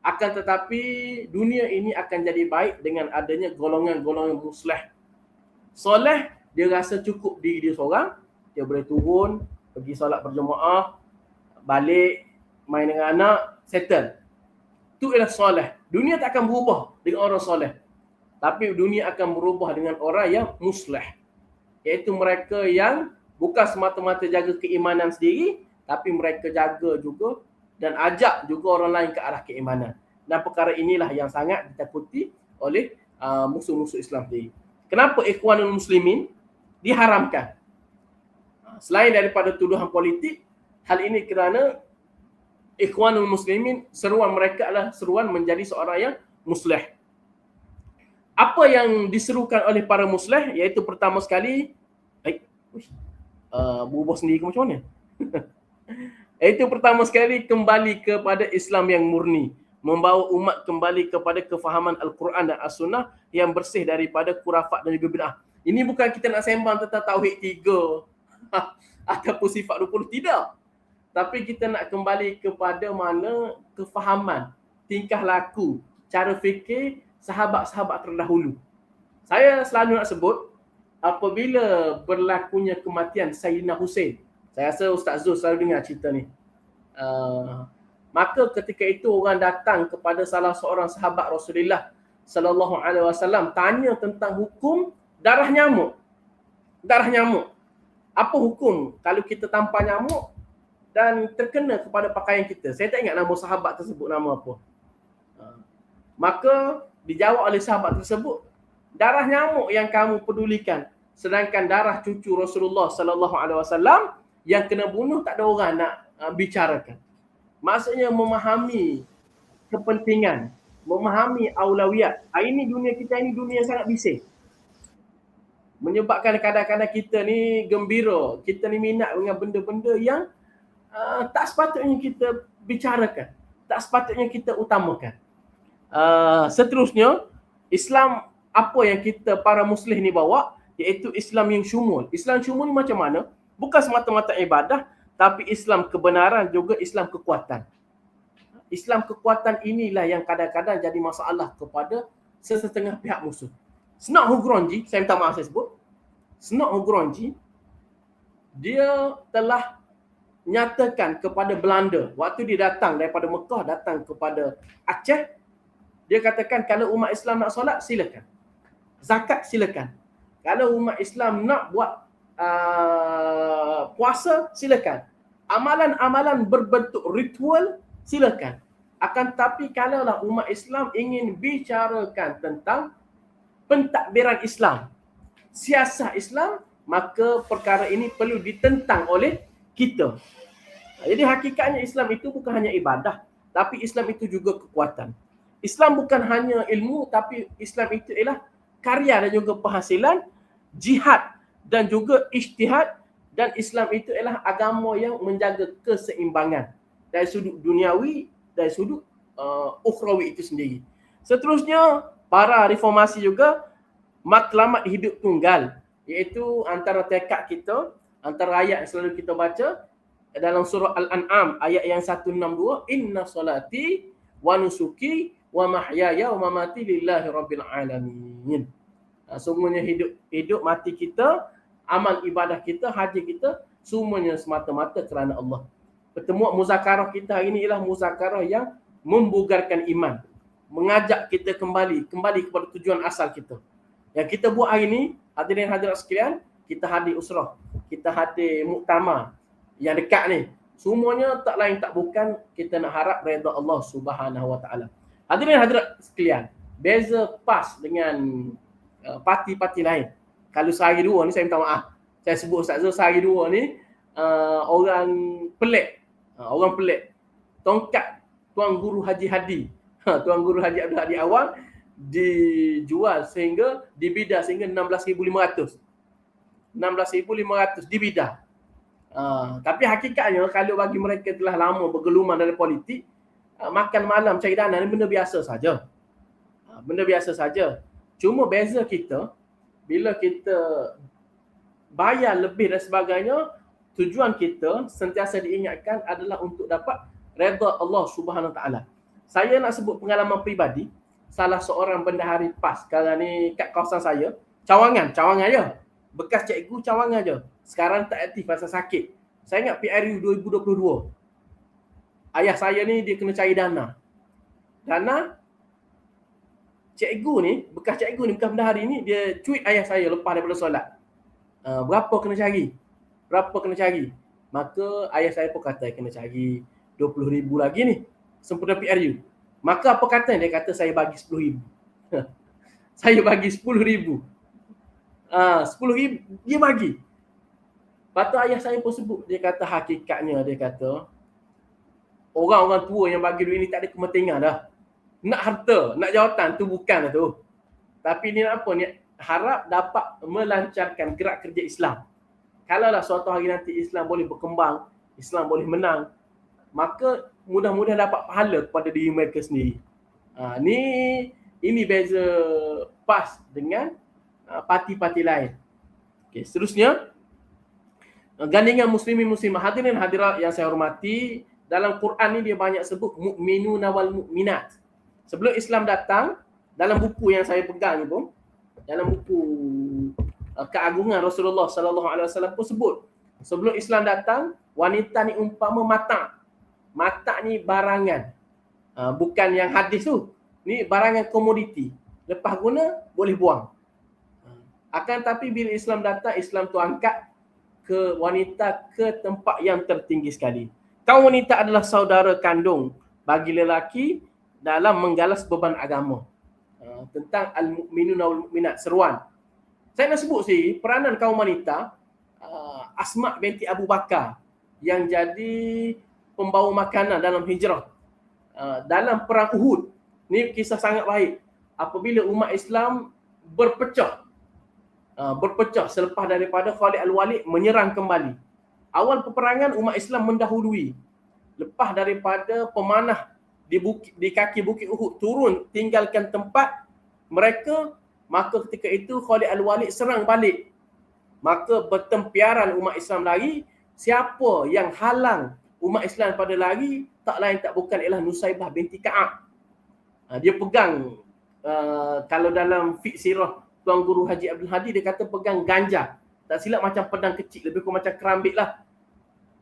Akan tetapi dunia ini akan jadi baik dengan adanya golongan-golongan muslih. Soleh, dia rasa cukup diri dia seorang, dia boleh turun, pergi solat berjemaah, balik, main dengan anak, settle. Itu ialah soleh. Dunia tak akan berubah dengan orang soleh. Tapi dunia akan berubah dengan orang yang muslih. Iaitu mereka yang bukan semata-mata jaga keimanan sendiri, tapi mereka jaga juga dan ajak juga orang lain ke arah keimanan. Dan perkara inilah yang sangat ditakuti oleh musuh-musuh Islam sendiri. Kenapa Ikhwanul Muslimin diharamkan? Selain daripada tuduhan politik, hal ini kerana Ikhwanul Muslimin, seruan mereka adalah seruan menjadi seorang yang muslih. Apa yang diserukan oleh para muslih, iaitu pertama sekali, berubah sendiri ke macam mana? Iaitu pertama sekali kembali kepada Islam yang murni, membawa umat kembali kepada kefahaman Al-Quran dan As-Sunnah yang bersih daripada khurafat dan juga bid'ah. Ini bukan kita nak sembang tentang Tauhid 3 ataupun sifat 20, tidak. Tapi kita nak kembali kepada mana kefahaman, tingkah laku, cara fikir sahabat-sahabat terdahulu. Saya selalu nak sebut, apabila berlakunya kematian Sayyidina Hussein, saya rasa Ustaz Zul selalu dengar cerita ni. Maka ketika itu orang datang kepada salah seorang sahabat Rasulullah sallallahu alaihi wasallam tanya tentang hukum darah nyamuk. Darah nyamuk. Apa hukum kalau kita tampar nyamuk dan terkena kepada pakaian kita? Saya tak ingat nama sahabat tersebut nama apa. Maka dijawab oleh sahabat tersebut, darah nyamuk yang kamu pedulikan, sedangkan darah cucu Rasulullah sallallahu alaihi wasallam yang kena bunuh tak ada orang nak bicarakan. Maksudnya memahami kepentingan memahami aulawiyat. Ini dunia kita ini dunia yang sangat bising. Menyebabkan kadang-kadang kita ni gembira, kita ni minat dengan benda-benda yang tak sepatutnya kita bicarakan, tak sepatutnya kita utamakan. Seterusnya, Islam apa yang kita para muslim ni bawa, iaitu Islam yang syumul. Islam syumul ni macam mana? Bukan semata-mata ibadah, tapi Islam kebenaran juga Islam kekuatan. Islam kekuatan inilah yang kadang-kadang jadi masalah kepada sesetengah pihak musuh. Snot Hugronji, saya minta maaf saya sebut, Snot Hugronji, dia telah nyatakan kepada Belanda, waktu dia datang daripada Mekah, datang kepada Aceh, dia katakan kalau umat Islam nak solat, silakan. Zakat, silakan. Kalau umat Islam nak buat puasa, silakan. Amalan-amalan berbentuk ritual, silakan. Akan tapi kalaulah umat Islam ingin bicarakan tentang pentadbiran Islam, siasat Islam, maka perkara ini perlu ditentang oleh kita. Jadi hakikatnya Islam itu bukan hanya ibadah, tapi Islam itu juga kekuatan. Islam bukan hanya ilmu, tapi Islam itu ialah karya dan juga penghasilan, jihad dan juga ijtihad, dan Islam itu ialah agama yang menjaga keseimbangan dari sudut duniawi, dari sudut ukhrawi itu sendiri. Seterusnya, para reformasi juga matlamat hidup tunggal, iaitu antara tekad kita, antara ayat yang selalu kita baca dalam surah Al-An'am ayat yang 162, inna salati wa nusuki wa mahyaya wa mamati lillahi rabbil alamin. Semuanya hidup mati kita, amal ibadah kita, haji kita, semuanya semata-mata kerana Allah. Pertemuan muzakarah kita hari ini ialah muzakarah yang membugarkan iman, mengajak kita kembali kepada tujuan asal kita. Yang kita buat hari ini, hadirin hadirat sekalian, kita hadir usrah, kita hadir muktamar yang dekat ni, semuanya tak lain tak bukan kita nak harap redha Allah Subhanahu Wa Taala. Hadirin hadirat sekalian, beza PAS dengan parti-parti lain. Kalau sehari dua ni, saya minta maaf, saya sebut Ustaz Zul, sehari dua ni orang pelik. Orang pelik. Tongkat Tuan Guru Haji Hadi, Tuan Guru Haji Abdul Hadi Awang dijual sehingga dibidah sehingga 16,500. 16,500 dibidah. Tapi hakikatnya kalau bagi mereka telah lama bergeluman dalam politik, makan malam cari dana ni benda biasa saja. Benda biasa saja. Cuma beza kita, bila kita bayar lebih dan sebagainya, tujuan kita sentiasa diingatkan adalah untuk dapat redha Allah Subhanahu Wa Taala. Saya nak sebut pengalaman peribadi, salah seorang bendahari PAS sekarang ni kat kawasan saya, cawangan je. Bekas cikgu cawangan je. Sekarang tak aktif pasal sakit. Saya ingat PRU 2022. Ayah saya ni dia kena cari dana. Dana cikgu ni, bekas cikgu ni, bekas bendahari ni, dia tweet ayah saya lepas daripada solat. Berapa kena cari? Maka ayah saya pun kata kena cari 20,000 lagi ni sempena PRU. Maka apa kata? Dia kata saya bagi 10,000. Saya bagi 10,000. 10,000 dia bagi. Lepas tu ayah saya pun sebut, dia kata hakikatnya, dia kata orang-orang tua yang bagi duit ni tak ada kepentingan dah. Nak harta, nak jawatan tu bukan tu. Tapi ni nak apa? Ni harap dapat melancarkan gerak kerja Islam. Kalaulah suatu hari nanti Islam boleh berkembang, Islam boleh menang, maka mudah-mudahan dapat pahala kepada diri mereka sendiri. Ini beza PAS dengan parti-parti lain. Okey, seterusnya, gandingan muslimin muslimah, hadirin hadirat yang saya hormati, dalam Quran ni dia banyak sebut mukminuna wal mukminat. Sebelum Islam datang, dalam buku yang saya pegang ni pun, dalam buku keagungan Rasulullah sallallahu alaihi wasallam pun sebut, sebelum Islam datang, wanita ni umpama mata. Mata ni barangan. Bukan yang hadis tu. Ni barangan komoditi. Lepas guna boleh buang. Akan tapi bila Islam datang, Islam tu angkat ke wanita ke tempat yang tertinggi sekali. Kaum wanita adalah saudara kandung bagi lelaki dalam menggalas beban agama. Tentang al-mu'minuna wal mu'minat, seruan. Saya nak sebut sih peranan kaum wanita, Asma binti Abu Bakar yang jadi pembawa makanan dalam hijrah. Dalam perang Uhud, Ni kisah sangat baik. Apabila umat Islam berpecah selepas daripada Khalid Al-Walid menyerang kembali. Awal peperangan umat Islam mendahului. Lepas daripada pemanah di kaki Bukit Uhud turun tinggalkan tempat mereka, maka ketika itu Khalid Al-Walid serang balik. Maka bertempiaran umat Islam lari. Siapa yang halang umat Islam pada lari tak lain tak bukan ialah Nusaibah binti Ka'ab. Dia pegang kalau dalam fiqh sirah Tuan Guru Haji Abdul Hadi dia kata pegang ganja. Tak silap macam pedang kecil, lebih kurang macam kerambit lah.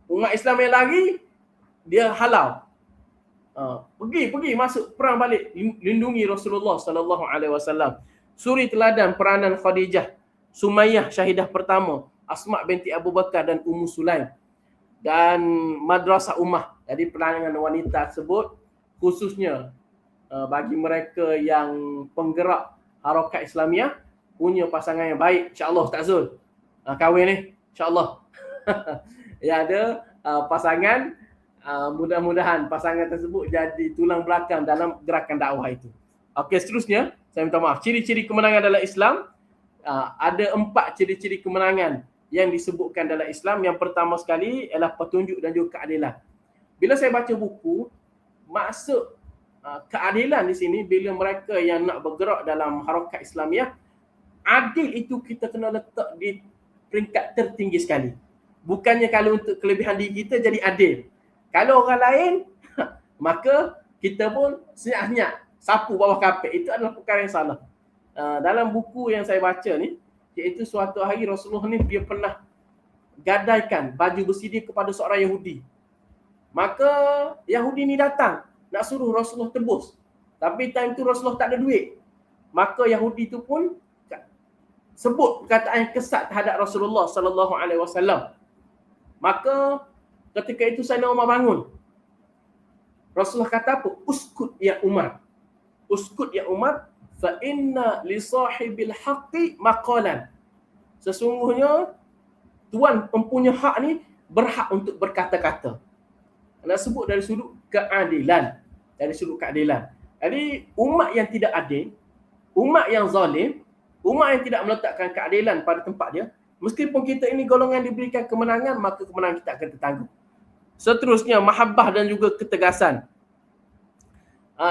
Umat Islam yang lari, dia halau. Pergi masuk perang balik, lindungi Rasulullah sallallahu alaihi wasallam. Suri teladan peranan Khadijah, Sumayyah syahidah pertama, Asma binti Abu Bakar dan Ummu Sulaim. Dan Madrasah Ummah. Jadi peranangan wanita tersebut khususnya bagi mereka yang penggerak harakat Islamiah punya pasangan yang baik, insya-Allah Ustaz Zul. Kahwin ni, insya-Allah. Ya ada pasangan, mudah-mudahan pasangan tersebut jadi tulang belakang dalam gerakan dakwah itu. Okey, seterusnya saya minta maaf. Ciri-ciri kemenangan dalam Islam, ada 4 ciri-ciri kemenangan yang disebutkan dalam Islam. Yang pertama sekali ialah petunjuk dan juga keadilan. Bila saya baca buku, maksud keadilan di sini bila mereka yang nak bergerak dalam harakat Islamiah, adil itu kita kena letak di peringkat tertinggi sekali. Bukannya kalau untuk kelebihan diri kita jadi adil. Kalau orang lain, maka kita pun senyap-senyap, sapu bawah kapet. Itu adalah perkara yang salah. Dalam buku yang saya baca ni, iaitu suatu hari Rasulullah ni dia pernah gadaikan baju besi dia kepada seorang Yahudi. Maka Yahudi ni datang nak suruh Rasulullah tebus. Tapi time tu Rasulullah tak ada duit. Maka Yahudi tu pun sebut perkataan yang kesat terhadap Rasulullah sallallahu alaihi wasallam. Maka ketika itu Sayyidina Umar bangun. Rasulullah kata apa? Uskut ya Umar. Uskut ya Umar, fa inna li sahibil haqqi maqalan. Sesungguhnya tuan mempunyai hak ni berhak untuk berkata-kata. Nak sebut dari sudut keadilan. Dari sudut keadilan. Jadi umat yang tidak adil, umat yang zalim, umat yang tidak meletakkan keadilan pada tempat dia, meskipun kita ini golongan diberikan kemenangan, maka kemenangan kita akan tertangguh. Seterusnya, mahabbah dan juga ketegasan.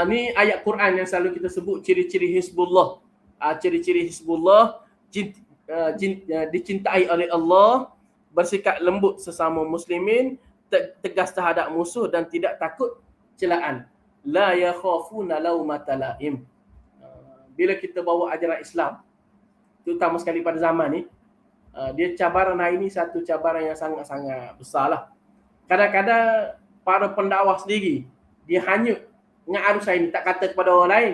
Ni ayat Quran yang selalu kita sebut ciri-ciri Hizbullah. Ciri-ciri Hizbullah dicintai oleh Allah, bersikap lembut sesama muslimin, tegas terhadap musuh dan tidak takut celaan. La yakhafuna laumata laim. Bila kita bawa ajaran Islam, terutama sekali pada zaman ni, dia cabaran hari ni satu cabaran yang sangat-sangat besar lah. Kadang-kadang para pendakwah sendiri, dia hanyut dengan arus saya ni, tak kata kepada orang lain.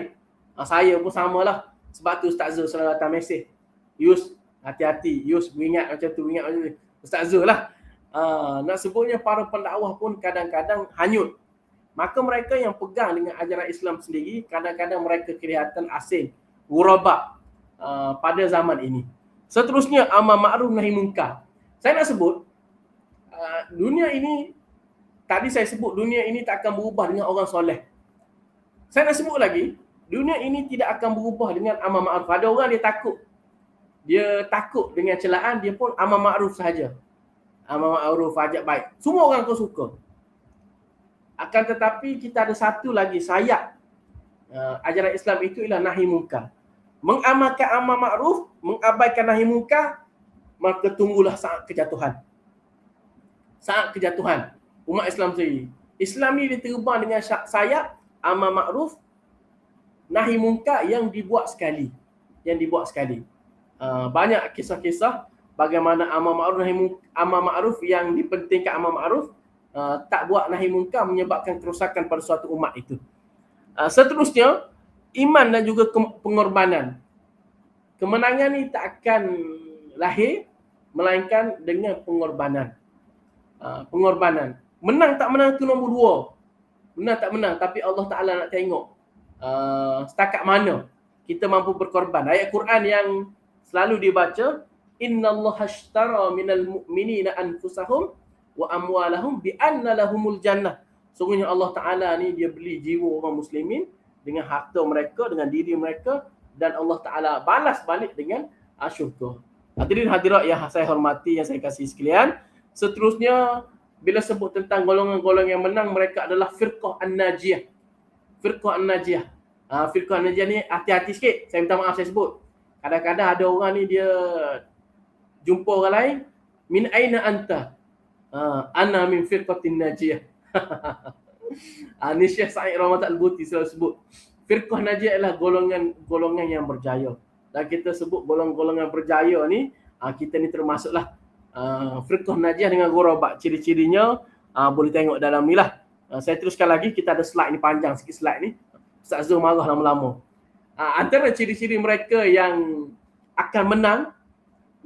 Saya pun samalah. Sebab tu Ustaz Zul selalu datang mesej. Yus, hati-hati. Yus, beringat macam tu, beringat macam tu. Ustaz Zul lah. Nak sebutnya para pendakwah pun kadang-kadang hanyut. Maka mereka yang pegang dengan ajaran Islam sendiri, kadang-kadang mereka kelihatan asing, ghuraba pada zaman ini. Seterusnya, amar ma'ruf nahi munkar. Saya nak sebut, dunia ini, tadi saya sebut dunia ini tak akan berubah dengan orang soleh. Saya nak sebut lagi, dunia ini tidak akan berubah dengan amar ma'ruf. Ada orang dia takut dengan celaan, dia pun amar ma'ruf sahaja. Amar ma'ruf, ajak baik. Semua orang kau suka. Akan tetapi kita ada satu lagi sayap ajaran Islam itu ialah nahi munkar. Mengamalkan amar ma'ruf, mengabaikan nahi munkar, maka tunggulah saat kejatuhan. Saat kejatuhan umat Islam sendiri. Islam ni diterbang dengan sayap amar ma'ruf, nahi munkar yang dibuat sekali. Banyak kisah-kisah bagaimana amar ma'ruf yang dipentingkan amar ma'ruf, tak buat nahi munkar menyebabkan kerosakan pada suatu umat itu. Seterusnya, iman dan juga pengorbanan. Kemenangan ni tak akan lahir melainkan dengan pengorbanan. Pengorbanan. Menang tak menang tu nombor 2. Menang tak menang, tapi Allah Ta'ala nak tengok setakat mana kita mampu berkorban. Ayat Quran yang selalu dibaca, innallaha ashtara minal mu'minina anfusahum wa amwalahum bi anna lahumul jannah. Sungguhnya Allah Ta'ala ni dia beli jiwa orang muslimin dengan harta mereka, dengan diri mereka, dan Allah Ta'ala balas balik dengan syurga. Hadirin hadirat yang saya hormati, yang saya kasih sekalian, seterusnya bila sebut tentang golongan-golongan yang menang, mereka adalah firqah an-najiyah. Firqah an-najiyah. Firqah an-najiyah ni hati-hati sikit, saya minta maaf saya sebut. Kadang-kadang ada orang ni dia jumpa orang lain, min aina anta? Ana min firqatin najiyah. Ni Syekh Sa'id Rahmat Al-Buti selalu sebut. Firqah najiyah adalah golongan yang berjaya. Dan kita sebut golongan berjaya ni, kita ni termasuklah firqah najiyah dengan ghuraba. Ciri-cirinya boleh tengok dalam ni lah. Saya teruskan lagi, kita ada slide ni, panjang sikit slide ni. Ustaz Zul marah lama-lama. Antara ciri-ciri mereka yang akan menang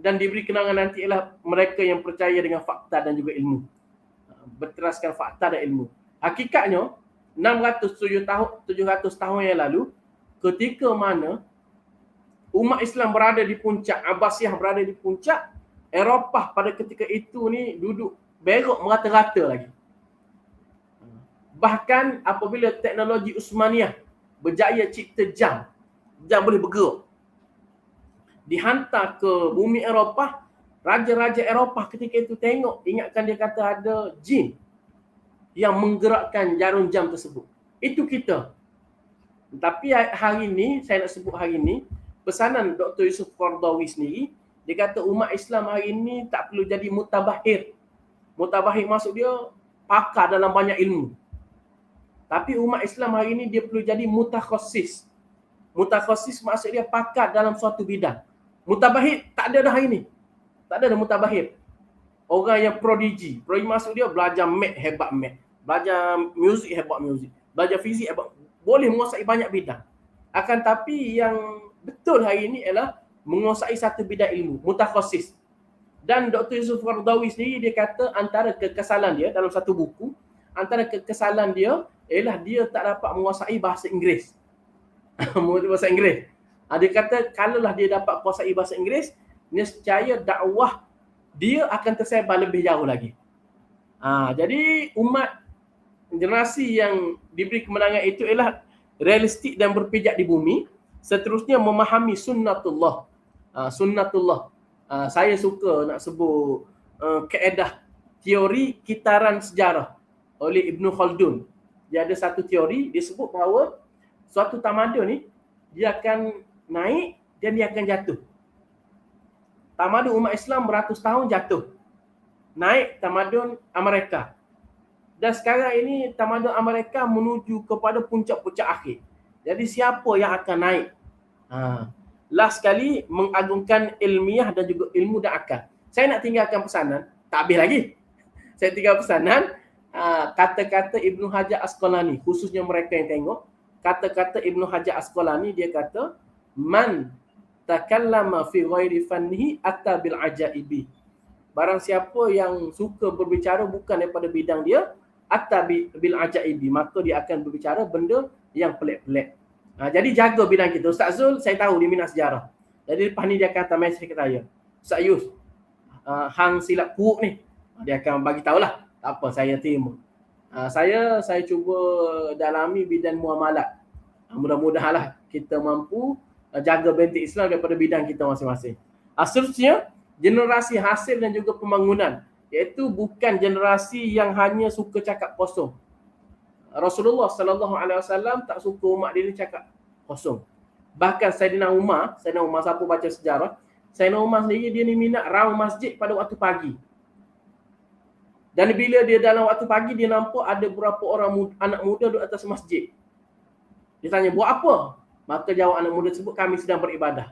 dan diberi kenangan nanti ialah mereka yang percaya dengan fakta dan juga ilmu. Berteraskan fakta dan ilmu. Hakikatnya 700 tahun yang lalu, ketika mana umat Islam berada di puncak, Abbasiyah berada di puncak, Eropah pada ketika itu ni duduk berok merata-rata lagi. Bahkan apabila teknologi Uthmaniyah berjaya cipta jam boleh bergerak, dihantar ke bumi Eropah, raja-raja Eropah ketika itu tengok, ingatkan dia kata ada jin yang menggerakkan jarum jam tersebut. Itu kita. Tapi hari ini, saya nak sebut hari ini, pesanan Dr. Yusuf Qaradawi sendiri, dia kata umat Islam hari ini tak perlu jadi mutabahir. Mutabahir maksud dia pakar dalam banyak ilmu. Tapi umat Islam hari ini dia perlu jadi mutakhassis. Mutakhassis maksud dia pakar dalam suatu bidang. Mutabahir tak ada dah hari ini. Tak ada mutabahir. Orang yang prodigi. Prodigi maksud dia belajar math, hebat math. Belajar muzik, hebat muzik. Belajar fizik, hebat. Boleh menguasai banyak bidang. Akan tapi yang betul hari ini ialah menguasai satu bidang ilmu, mutakhassis. Dan Dr. Yusuf Qaradawi sendiri dia kata antara kekesalan dia dalam satu buku, antara kekesalan dia ialah dia tak dapat menguasai bahasa Inggeris. Bahasa Inggeris. Dia kata kalaulah dia dapat menguasai bahasa Inggeris, nescaya dakwah dia akan tersebar lebih jauh lagi. Jadi umat generasi yang diberi kemenangan itu ialah realistik dan berpijak di bumi. Seterusnya memahami sunnatullah. Sunnatullah. Saya suka nak sebut kaedah teori kitaran sejarah oleh Ibn Khaldun. Dia ada satu teori, dia sebut bahawa suatu tamadun ni dia akan naik dan dia akan jatuh. Tamadun umat Islam beratus tahun jatuh. Naik tamadun Amerika. Dan sekarang ini tamadun Amerika menuju kepada puncak-puncak akhir. Jadi siapa yang akan naik? Last sekali mengagungkan ilmiah dan juga ilmu dan akal. Saya nak tinggalkan pesanan, tak habis lagi. Saya tinggal pesanan kata-kata Ibnu Hajar Asqalani, khususnya mereka yang tengok, kata-kata Ibnu Hajar Asqalani, dia kata man takallama fi ghairi fannihi atta bil ajaibi. Barang siapa yang suka berbicara bukan daripada bidang dia, atta bil ajaibi, maka dia akan berbicara benda yang pelik-pelik. Jadi jaga bidang kita. Ustaz Zul, saya tahu dia minat sejarah. Jadi lepas ni dia akan hantar mesej kat saya. Ustaz Yus, hang silap kuruk ni. Dia akan bagi tahulah. Tak apa, saya terima. Saya cuba dalami bidang muamalat. Mudah-mudahanlah kita mampu jaga bentik Islam daripada bidang kita masing-masing. Seterusnya, generasi hasil dan juga pembangunan. Iaitu bukan generasi yang hanya suka cakap kosong. Rasulullah SAW tak suka umat dia ni cakap kosong. Bahkan Sayyidina Umar, siapa baca sejarah, Sayyidina Umar sendiri dia ni minat raung masjid pada waktu pagi. Dan bila dia dalam waktu pagi, dia nampak ada beberapa orang anak muda duduk atas masjid. Dia tanya, buat apa? Maka jawab anak muda tersebut, kami sedang beribadah.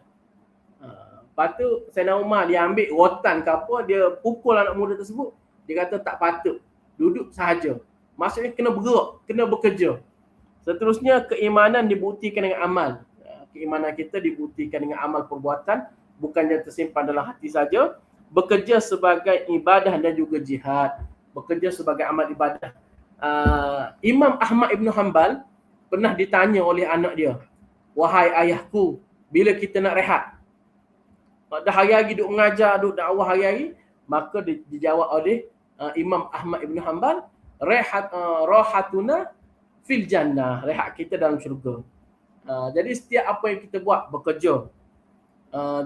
Lepas tu Sayyidina Umar dia ambil rotan ke apa, dia pukul anak muda tersebut. Dia kata tak patut, duduk sahaja. Maksudnya kena bergerak, kena bekerja. Seterusnya keimanan dibuktikan dengan amal. Keimanan kita dibuktikan dengan amal perbuatan, bukannya tersimpan dalam hati saja. Bekerja sebagai ibadah dan juga jihad. Bekerja sebagai amal ibadah. Imam Ahmad Ibn Hanbal pernah ditanya oleh anak dia, wahai ayahku, bila kita nak rehat? Dah hari-hari duduk mengajar, duduk dakwah hari-hari, maka dijawab oleh Imam Ahmad Ibn Hanbal, rahatuna fil jannah, rehat kita dalam syurga. Jadi setiap apa yang kita buat, bekerja,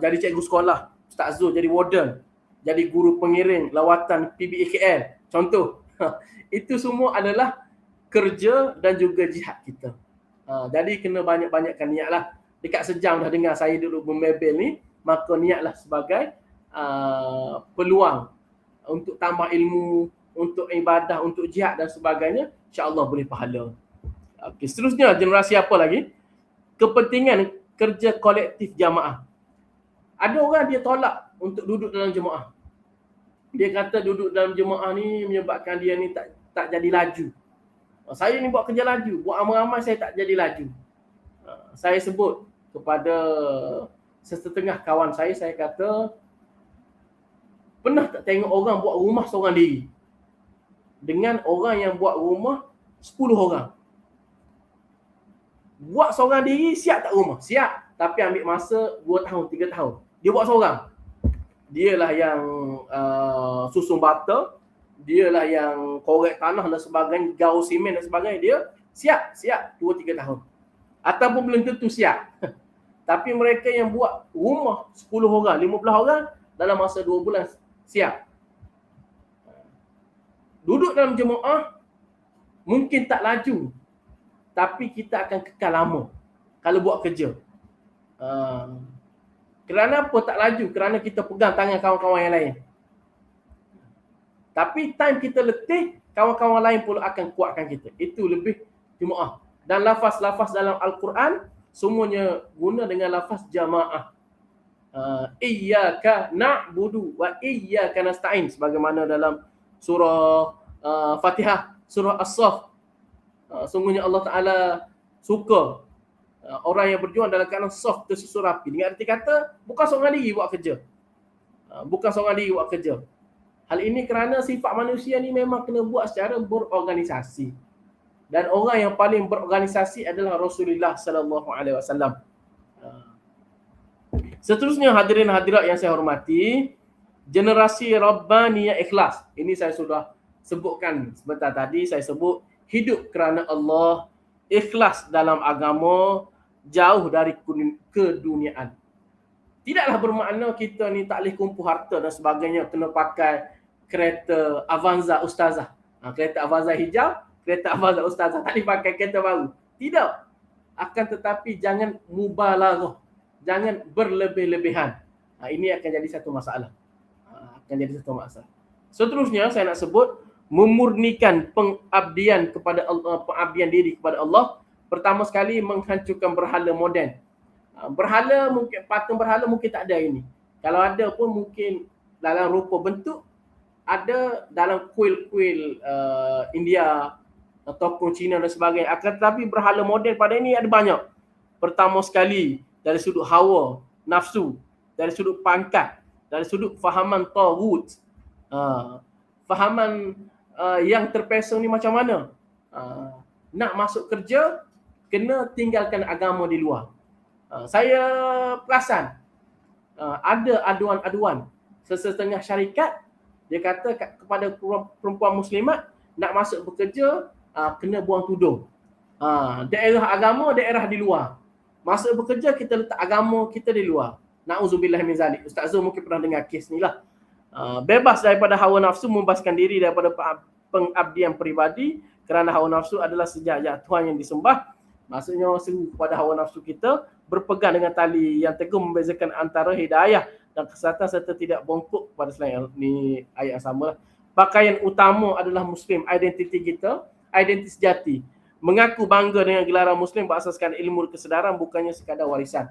jadi cikgu sekolah, Ustaz Zul jadi warden, jadi guru pengiring lawatan PBAKL, contoh. Itu semua adalah kerja dan juga jihad kita. Jadi kena banyak-banyakkan niat lah. Dekat sejam dah dengar saya dulu membebel ni, maka niatlah sebagai peluang untuk tambah ilmu, untuk ibadah, untuk jihad dan sebagainya. InsyaAllah boleh pahala. Okey, seterusnya generasi apa lagi? Kepentingan kerja kolektif jamaah. Ada orang dia tolak untuk duduk dalam jemaah. Dia kata duduk dalam jemaah ni menyebabkan dia ni tak jadi laju. Saya ni buat kerja laju, buat amal-amal saya tak jadi laju. Saya sebut kepada sesetengah kawan saya kata, pernah tak tengok orang buat rumah seorang diri dengan orang yang buat rumah 10 orang? Buat seorang diri siap tak rumah? Siap, tapi ambil masa 2 tahun, 3 tahun. Dia buat seorang. Dialah yang susun bata, dialah yang korek tanah dan sebagainya, gaul simen dan sebagainya. Dia siap 2-3 tahun. Ataupun belum tentu siap. Tapi mereka yang buat rumah 10 orang, 15 orang dalam masa 2 bulan siap. Duduk dalam jemaah mungkin tak laju, tapi kita akan kekal lama kalau buat kerja. Kerana apa tak laju? Kerana kita pegang tangan kawan-kawan yang lain. Tapi time kita letih, kawan-kawan lain pula akan kuatkan kita. Itu lebih jemaah. Dan lafaz-lafaz dalam Al-Quran semuanya guna dengan lafaz jamaah. Iyyaka na'budu wa iyyaka nasta'in, sebagaimana dalam surah Fatihah, surah As-Saff. Sungguhnya Allah Ta'ala suka orang yang berjuang dalam keadaan soft, tersusun rapi. Dengan arti kata, bukan seorang diri buat kerja. Bukan seorang diri buat kerja. Hal ini kerana sifat manusia ni memang kena buat secara berorganisasi. Dan orang yang paling berorganisasi adalah Rasulullah sallallahu alaihi wasallam. Seterusnya hadirin hadirat yang saya hormati, generasi Rabbaniyah ikhlas. Ini saya sudah sebutkan sebentar tadi, saya sebut hidup kerana Allah, ikhlas dalam agama, jauh dari keduniaan. Tidaklah bermakna kita ni tak boleh kumpul harta dan sebagainya, kena pakai kereta Avanza Ustazah. Kereta Avanza hijau, kereta Avanza Ustazah, tak boleh pakai kereta baru. Tidak. Akan tetapi jangan mubalaghah, jangan berlebih-lebihan. Ini akan jadi satu masalah. Seterusnya saya nak sebut memurnikan pengabdian kepada Allah, pengabdian diri kepada Allah. Pertama sekali menghancurkan berhala moden. Berhala mungkin, patung berhala mungkin tak ada ini. Kalau ada pun mungkin dalam rupa bentuk, ada dalam kuil-kuil India ataupun Cina dan sebagainya. Akan tetapi berhala moden pada ini ada banyak. Pertama sekali dari sudut hawa, nafsu, dari sudut pangkat, dari sudut fahaman taghut. Fahaman yang terpesong ni macam mana? Nak masuk kerja, kena tinggalkan agama di luar. Saya perasan ada aduan-aduan sesetengah syarikat, dia kata kepada perempuan muslimat nak masuk bekerja kena buang tudung. Daerah agama, daerah di luar. Masuk bekerja kita letak agama kita di luar. Na'udzubillah min zalik. Ustaz Zul mungkin pernah dengar kes ni lah. Bebas daripada hawa nafsu, membebaskan diri daripada pengabdian peribadi, kerana hawa nafsu adalah sejak Tuhan yang disembah. Maksudnya seru kepada hawa nafsu kita, berpegang dengan tali yang teguh membezakan antara hidayah dan kesesatan serta tidak bongkok pada selain. Ni ayat yang sama lah. Pakaian utama adalah Muslim, identiti kita, identiti sejati. Mengaku bangga dengan gelaran Muslim berasaskan ilmu kesedaran, bukannya sekadar warisan.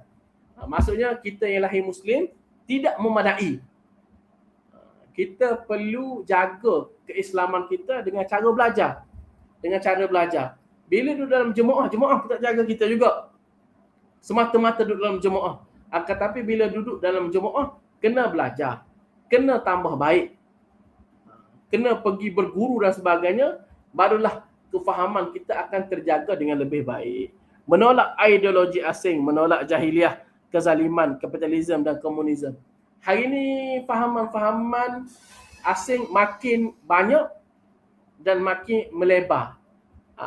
Maksudnya kita yang lahir Muslim tidak memadai. Kita perlu jaga keislaman kita dengan cara belajar. Bila duduk dalam jemaah pun tak jaga kita juga. Semata-mata duduk dalam jemaah. Tetapi bila duduk dalam jemaah, kena belajar. Kena tambah baik. Kena pergi berguru dan sebagainya. Barulah kefahaman kita akan terjaga dengan lebih baik. Menolak ideologi asing, menolak jahiliah, kezaliman, kapitalisme dan komunisme. Hari ini fahaman-fahaman asing makin banyak dan makin melebar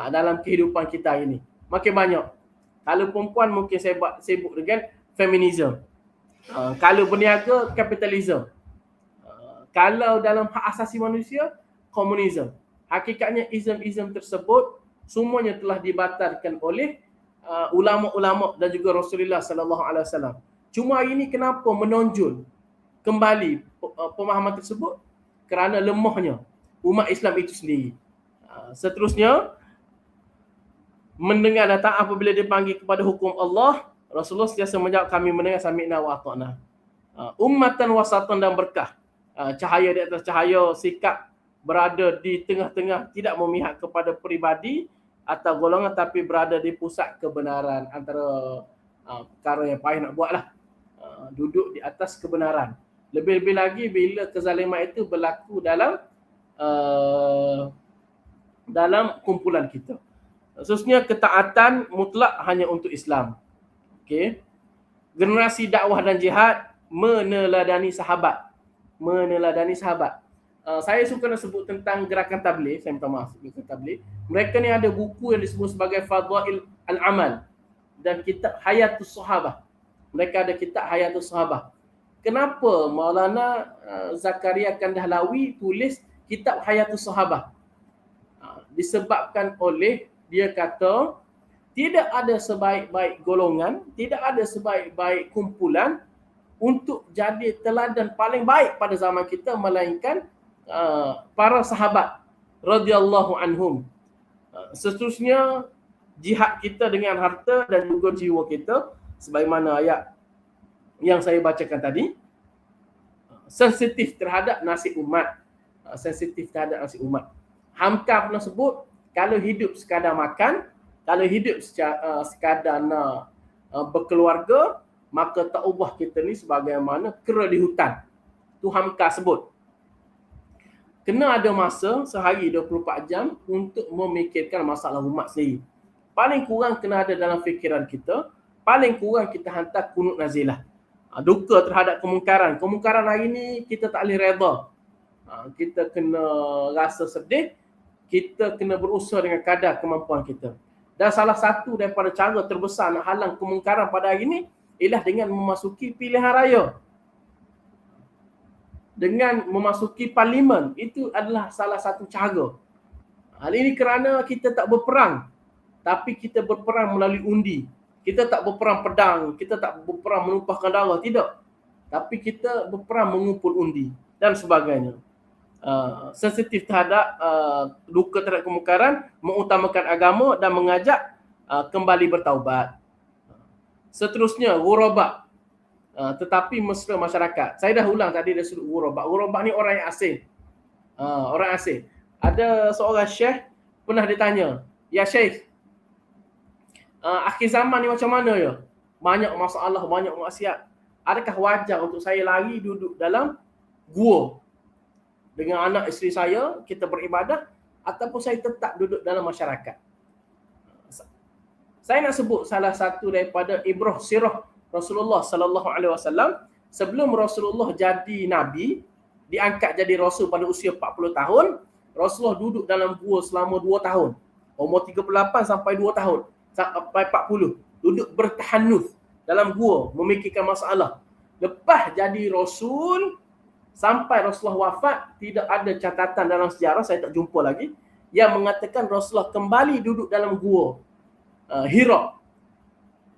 dalam kehidupan kita ini. Makin banyak. Kalau perempuan mungkin sibuk dengan feminisme. Kalau berniaga, kapitalisme. Kalau dalam hak asasi manusia, komunisme. Hakikatnya ism-ism tersebut semuanya telah dibatalkan oleh ulama-ulama dan juga Rasulullah sallallahu alaihi wasallam. Cuma hari ini kenapa menonjol kembali pemahaman tersebut? Kerana lemahnya umat Islam itu sendiri. Seterusnya, mendengar dan taat apabila dipanggil kepada hukum Allah, Rasulullah sentiasa menjawab, kami mendengar, sami'na wa ata'na. Ummatan wasatan dan berkah. Cahaya di atas cahaya, sikap berada di tengah-tengah, tidak memihak kepada peribadi atau golongan, tapi berada di pusat kebenaran. Antara perkara yang payah nak buat lah. Duduk di atas kebenaran. Lebih-lebih lagi bila kezaliman itu berlaku dalam kumpulan kita. Khususnya ketaatan mutlak hanya untuk Islam. Okey. Generasi dakwah dan jihad meneladani sahabat. Saya suka nak sebut tentang gerakan tabligh, saya minta maaf, gerakan tabligh. Mereka ni ada buku yang disebut sebagai Fadail Al-Amal dan kitab Hayatus Sahabah. Mereka ada kitab Hayatus Sahabah. Kenapa Maulana Zakaria Kandahlawi tulis kitab Hayatus Sahabah? Disebabkan oleh, dia kata, tidak ada sebaik-baik golongan, tidak ada sebaik-baik kumpulan untuk jadi teladan paling baik pada zaman kita melainkan para sahabat radhiyallahu anhum. Seterusnya, jihad kita dengan harta dan juga jiwa kita, sebagaimana ayat yang saya bacakan tadi, sensitif terhadap nasib umat. Hamka pernah sebut, kalau hidup sekadar makan, kalau hidup sekadar nak berkeluarga, maka taubah kita ni sebagaimana kera di hutan. Tu Hamka sebut. Kena ada masa sehari 24 jam untuk memikirkan masalah umat sendiri. Paling kurang kena ada dalam fikiran kita, paling kurang kita hantar kunut nazilah. Duka terhadap kemungkaran. Kemungkaran hari ni kita tak boleh reda. Kita kena rasa sedih, kita kena berusaha dengan kadar kemampuan kita. Dan salah satu daripada cara terbesar nak halang kemungkaran pada hari ini ialah dengan memasuki pilihan raya. Dengan memasuki parlimen, itu adalah salah satu cara. Hal ini kerana kita tak berperang, tapi kita berperang melalui undi. Kita tak berperang pedang, kita tak berperang menumpahkan darah, tidak. Tapi kita berperang mengumpul undi dan sebagainya. Sensitif terhadap duka terhadap kemungkaran, mengutamakan agama dan mengajak kembali bertaubat. Seterusnya, ghuraba, tetapi mesra masyarakat. Saya dah ulang tadi dari sudut ghuraba. Ghuraba ni orang yang asing. Orang asing. Ada seorang syekh pernah ditanya, ya syekh, akhir zaman ni macam mana ya? Banyak masalah, banyak maksiat. Adakah wajar untuk saya lari duduk dalam gua dengan anak isteri saya, kita beribadah, ataupun saya tetap duduk dalam masyarakat? Saya nak sebut salah satu daripada ibrah sirah Rasulullah sallallahu alaihi wasallam. Sebelum Rasulullah jadi nabi, diangkat jadi rasul pada usia 40 tahun, Rasulullah duduk dalam gua selama 2 tahun. Umur 38 sampai 2 tahun. Sampai 40. Duduk bertahannuth dalam gua, memikirkan masalah. Lepas jadi rasul, sampai Rasulullah wafat, tidak ada catatan dalam sejarah, saya tak jumpa lagi, yang mengatakan Rasulullah kembali duduk dalam gua Hira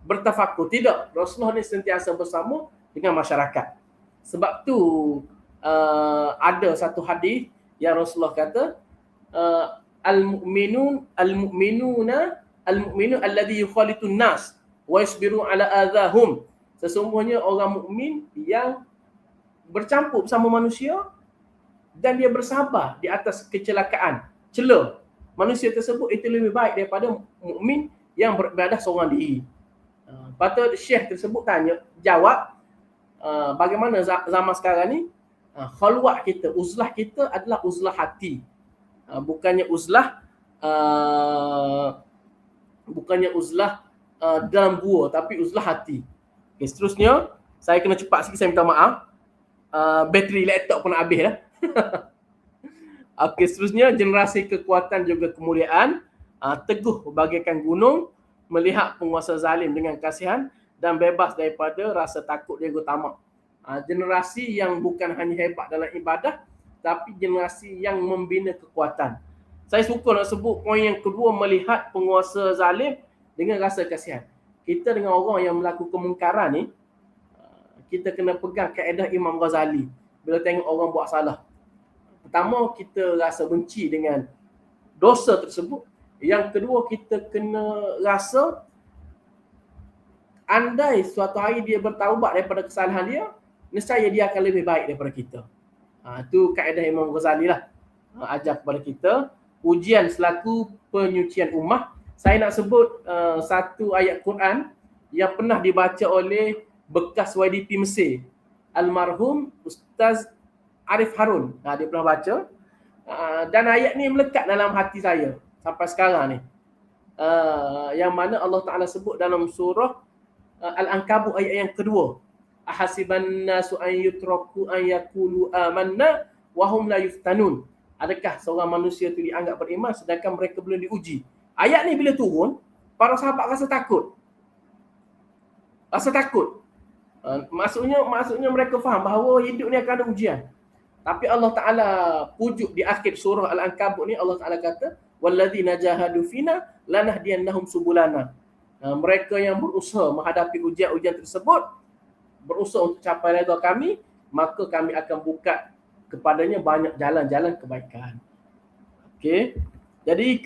bertafakur. Tidak. Rasulullah ni sentiasa bersama dengan masyarakat. Sebab tu ada satu hadis yang Rasulullah kata, al-mu'minu alladhi yukhalitun nas wa yasbiru ala adhahum. Sesungguhnya orang mukmin yang bercampur bersama manusia dan dia bersabar di atas kecelakaan, cela manusia tersebut, itu lebih baik daripada mukmin yang beribadah seorang diri. Patut syekh tersebut jawab, bagaimana zaman sekarang ni khalwat kita, uzlah kita adalah uzlah hati. Bukannya uzlah dalam gua, tapi uzlah hati. Okay, seterusnya, saya kena cepat sikit, saya minta maaf. Bateri laptop pun nak habis dah. Okey, seterusnya, generasi kekuatan juga kemuliaan, teguh bagaikan gunung, melihat penguasa zalim dengan kasihan dan bebas daripada rasa takut dia tamak. Generasi yang bukan hanya hebat dalam ibadah, tapi generasi yang membina kekuatan. Saya suka nak sebut poin yang kedua, melihat penguasa zalim dengan rasa kasihan. Kita dengan orang yang melakukan kemungkaran ni, kita kena pegang kaedah Imam Ghazali. Bila tengok orang buat salah, pertama kita rasa benci dengan dosa tersebut. Yang kedua, kita kena rasa andai suatu hari dia bertaubat daripada kesalahan dia, nescaya dia akan lebih baik daripada kita. Itu kaedah Imam Ghazali lah. Ajar kepada kita ujian selaku penyucian ummah. Saya nak sebut satu ayat Quran yang pernah dibaca oleh bekas YDP Mesir, almarhum Ustaz Arif Harun. Dia pernah baca. Dan ayat ni melekat dalam hati saya sampai sekarang ni. Yang mana Allah Ta'ala sebut dalam surah Al-Ankabut ayat yang kedua. Ahasiban nasu an yutraku an yaqulu amanna wa hum la yuftanun. Adakah seorang manusia itu dianggap beriman sedangkan mereka belum diuji? Ayat ni bila turun, para sahabat rasa takut. Rasa takut. Maksudnya mereka faham bahawa hidup ni akan ada ujian. Tapi Allah Ta'ala pujuk di akhir surah Al-Ankabut ni, Allah Ta'ala kata, walladzina jahadu fina lanahdiyannahum subulana. Mereka yang berusaha menghadapi ujian-ujian tersebut, berusaha untuk capai redha kami, maka kami akan buka kepadanya banyak jalan-jalan kebaikan. Okey. Jadi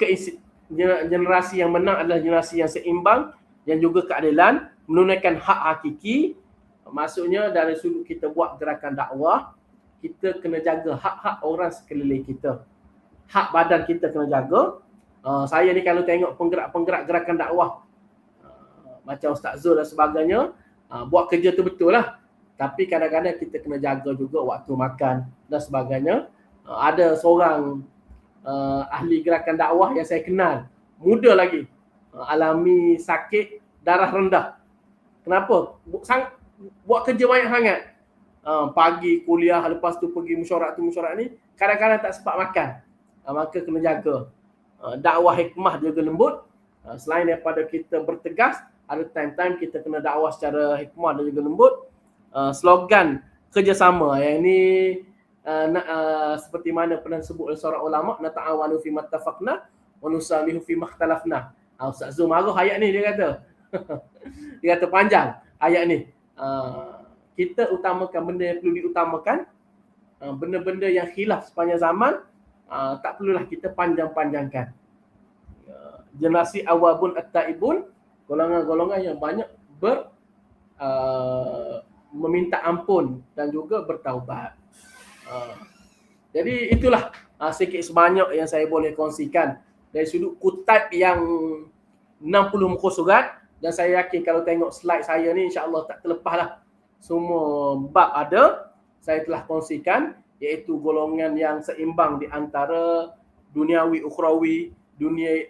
generasi yang menang adalah generasi yang seimbang, yang juga keadilan, menunaikan hak hakiki. Maksudnya dari sudut kita buat gerakan dakwah, kita kena jaga hak-hak orang sekeliling kita. Hak badan kita kena jaga. Saya ni kalau tengok penggerak-penggerak gerakan dakwah, macam Ustaz Zul dan sebagainya, buat kerja tu betul lah. Tapi kadang-kadang kita kena jaga juga waktu makan dan sebagainya. Ada seorang ahli gerakan dakwah yang saya kenal, muda lagi, alami sakit darah rendah. Kenapa? Buat kerja banyak sangat. Pagi kuliah, lepas tu pergi mesyuarat ni, kadang-kadang tak sempat makan. Maka kena jaga. Dakwah hikmah juga lembut. Selain daripada kita bertegas, ada time-time kita kena dakwah secara hikmah dan juga lembut. Slogan kerjasama yang ini seperti mana pernah disebut oleh seorang ulama, nata'awanu fi mattafaqna wa nusalihu fi makhtalafna. Ustaz Zul marah ayat ni, dia kata. Dia kata panjang ayat ni. Kita utamakan benda yang perlu diutamakan. Benda-benda yang khilaf sepanjang zaman, tak perlulah kita panjang-panjangkan. Generasi awabun at-taibun, golongan-golongan yang banyak meminta ampun dan juga bertaubat. Jadi itulah sikit sebanyak yang saya boleh kongsikan dari sudut kutub yang 60 muka surat, dan saya yakin kalau tengok slide saya ni, insya-Allah tak terlepaslah. Semua bab ada, saya telah kongsikan, iaitu golongan yang seimbang di antara duniawi ukhrawi, dunia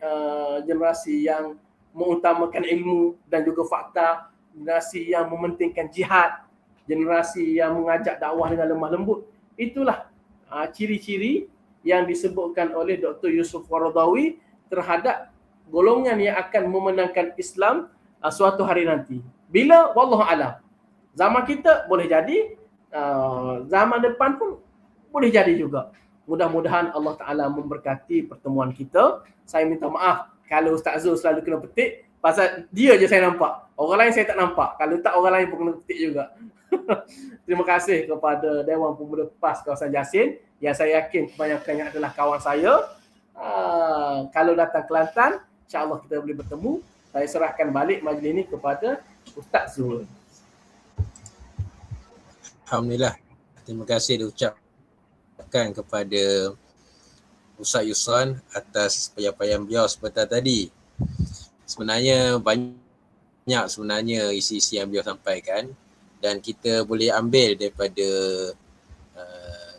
generasi yang mengutamakan ilmu dan juga fakta, generasi yang mementingkan jihad, generasi yang mengajak dakwah dengan lemah lembut. Itulah ciri-ciri yang disebutkan oleh Dr. Yusuf Waradawi terhadap golongan yang akan memenangkan Islam suatu hari nanti. Bila? Wallahu a'lam. Zaman kita boleh jadi, zaman depan pun boleh jadi juga. Mudah-mudahan Allah Ta'ala memberkati pertemuan kita. Saya minta maaf kalau Ustaz Zul selalu kena petik, pasal dia je saya nampak. Orang lain saya tak nampak. Kalau tak, orang lain pun kena petik juga. Terima kasih kepada Dewan Pemuda PAS kawasan Jasin, yang saya yakin kebanyakannya adalah kawan saya. Kalau datang Kelantan, insya-Allah kita boleh bertemu. Saya serahkan balik majlis ini kepada Ustaz Zul. Alhamdulillah. Terima kasih diucapkan kepada Ustaz Yusran atas penyampaian beliau sebentar tadi. Sebenarnya banyak isi-isi yang beliau sampaikan, dan kita boleh ambil daripada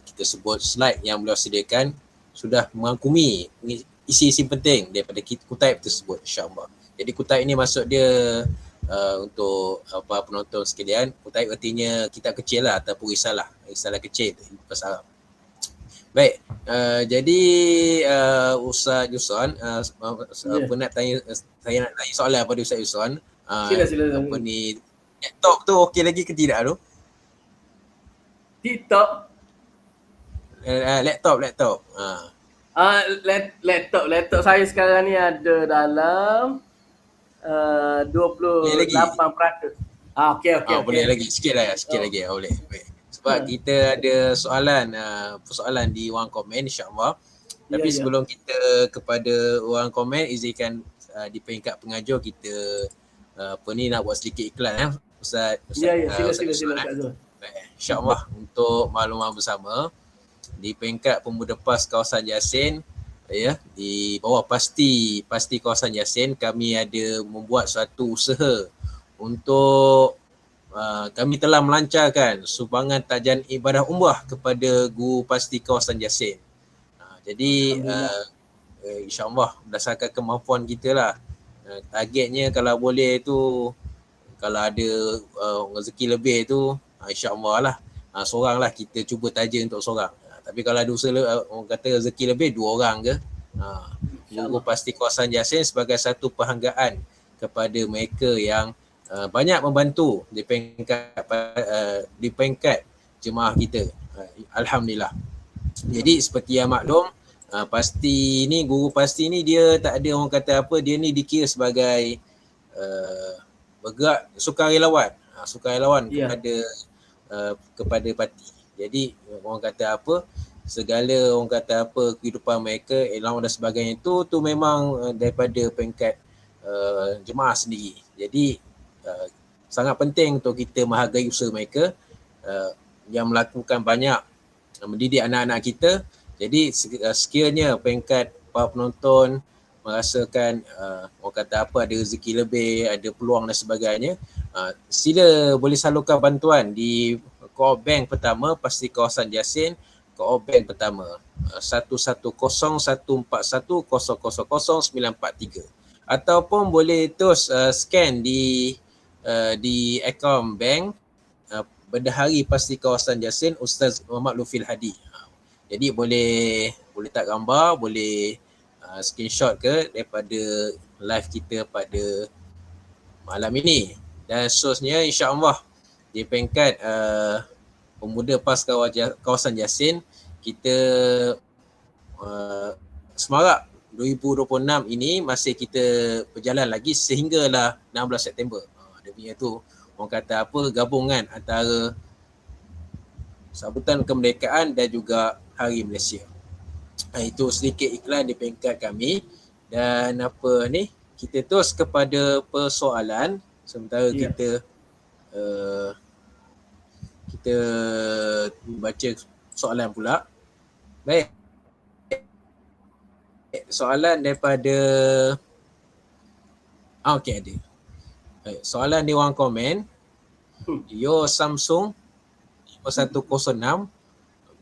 kita sebut slide yang beliau sediakan, sudah merangkumi isi-isi penting daripada kutub tersebut, insya-Allah. Jadi kutub ini maksud dia untuk penonton sekalian, kutub artinya kitab kecil lah, ataupun risalah kecil bahasa Arab. Baik, jadi Ustaz Yuson, apa nak tanya, saya nak tanya soalan pada Ustaz Yuson. Sila. Apa ni, laptop tu okey lagi ke tidak tu? TikTok. Laptop. Laptop saya sekarang ni ada dalam Boleh lagi? 28%. Okey. Boleh lagi, sikit lagi. Boleh. Baik. Sebab kita ada persoalan di ruang komen, insya-Allah. Tapi sebelum kita kepada orang komen, izinkan di peringkat pengajar kita nak buat sedikit iklan Ustaz. Sila Kak Zul. InsyaAllah untuk makluman bersama, di peringkat pemuda PAS kawasan Yasin, di bawah pasti kawasan Yasin, kami ada membuat suatu usaha untuk kami telah melancarkan sumbangan tajian ibadah umrah kepada guru pasti kawasan Yasin. Jadi insyaAllah berdasarkan kemampuan kita lah, targetnya kalau boleh tu, kalau ada rezeki lebih tu, insyaAllah lah seorang lah kita cuba taja untuk seorang. Tapi kalau ada usaha, orang kata rezeki lebih 2 orang ke, guru pasti kawasan Yasin sebagai satu penghargaan kepada mereka yang banyak membantu di peringkat jemaah kita. Alhamdulillah. Jadi seperti yang maklum, guru pasti ni dia tak ada orang kata apa, dia ni dikira sebagai bergerak sukarelawan kepada parti. Jadi orang kata apa, segala orang kata apa kehidupan mereka, ilmu dan sebagainya tu memang daripada peringkat jemaah sendiri. Jadi sangat penting untuk kita menghargai usaha mereka yang melakukan banyak mendidik anak-anak kita. Jadi sekiranya peringkat para penonton merasakan orang kata apa, ada rezeki lebih, ada peluang dan sebagainya, sila boleh salurkan bantuan di Co-op Bank pertama pasti kawasan Yasin, Co-op Bank pertama 1101410000943, ataupun boleh terus scan di akaun bank Bendahari Pasti Kawasan Yasin Ustaz Muhammad Lufil Hadi. Jadi boleh tak gambar, boleh screenshot ke daripada live kita pada malam ini. Dan seterusnya insya-Allah di peringkat pemuda PAS kawasan Yasin, kita semarak 2026 ini masih kita berjalan lagi sehinggalah 16 September. Dia punya tu orang kata apa, gabungan antara sambutan kemerdekaan dan juga Hari Malaysia. Itu sedikit iklan di peringkat kami. Dan kita terus kepada persoalan sementara kita baca soalan pula. Baik. Soalan daripada okey, ada. Baik, soalan di ruang komen. Yo Samsung 5106.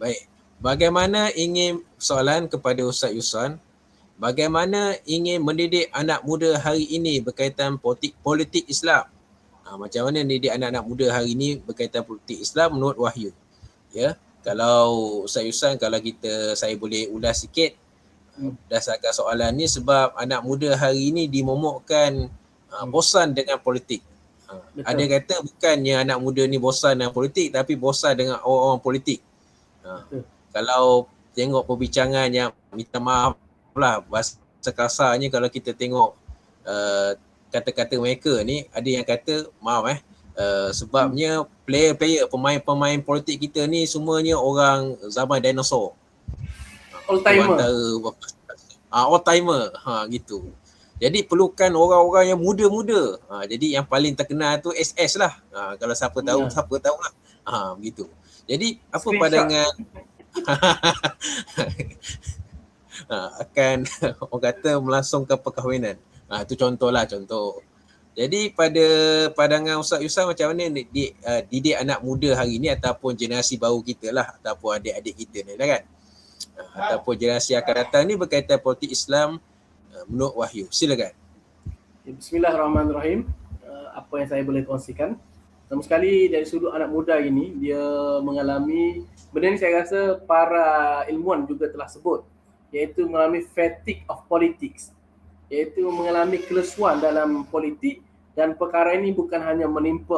Baik. Bagaimana ingin soalan kepada Ustaz Yuson, bagaimana ingin mendidik anak muda hari ini berkaitan politik Islam? Macam mana mendidik anak-anak muda hari ini berkaitan politik Islam menurut wahyu? Ya, kalau Ustaz Yuson, kalau saya boleh ulas sikit berdasarkan soalan ni, sebab anak muda hari ini dimomokkan bosan dengan politik. Ada kata bukannya anak muda ni bosan dengan politik, tapi bosan dengan orang-orang politik. Kalau tengok perbincangan yang, minta maaf lah bahasa kasarnya, kalau kita tengok kata-kata mereka ni, ada yang kata maaf sebabnya player-player, pemain-pemain politik kita ni semuanya orang zaman dinosaur. All timer gitu. Jadi perlukan orang-orang yang muda-muda. Jadi yang paling terkenal tu SS lah. Kalau siapa tahu lah. Begitu. Jadi apa pandangan akan orang kata melangsungkan perkahwinan. Itu contoh. Jadi pada pandangan Ustaz Yuson, macam mana didik anak muda hari ni, ataupun generasi baru kita lah, ataupun adik-adik kita ni lah kan, ataupun generasi akan datang ni berkaitan politik Islam menurut wahyu. Silakan. Bismillahirrahmanirrahim. Apa yang saya boleh kongsikan Pertama sekali dari sudut anak muda ini, dia mengalami, benda ni saya rasa para ilmuwan juga telah sebut, iaitu mengalami fatigue of politics, iaitu mengalami kelesuan dalam politik, dan perkara ini bukan hanya menimpa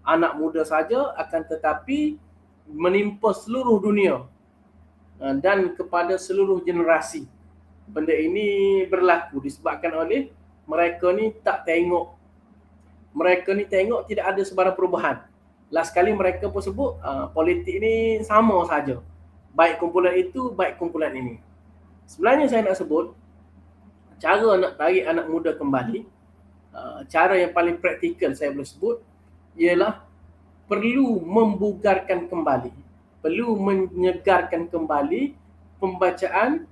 anak muda saja, akan tetapi menimpa seluruh dunia dan kepada seluruh generasi. Benda ini berlaku disebabkan oleh mereka ni tak tengok, mereka ni tengok tidak ada sebarang perubahan. Last kali mereka pun sebut politik ni sama saja, baik kumpulan itu, baik kumpulan ini. Sebenarnya saya nak sebut, cara nak tarik anak muda kembali, cara yang paling praktikal saya boleh sebut ialah perlu membugarkan kembali, perlu menyegarkan kembali pembacaan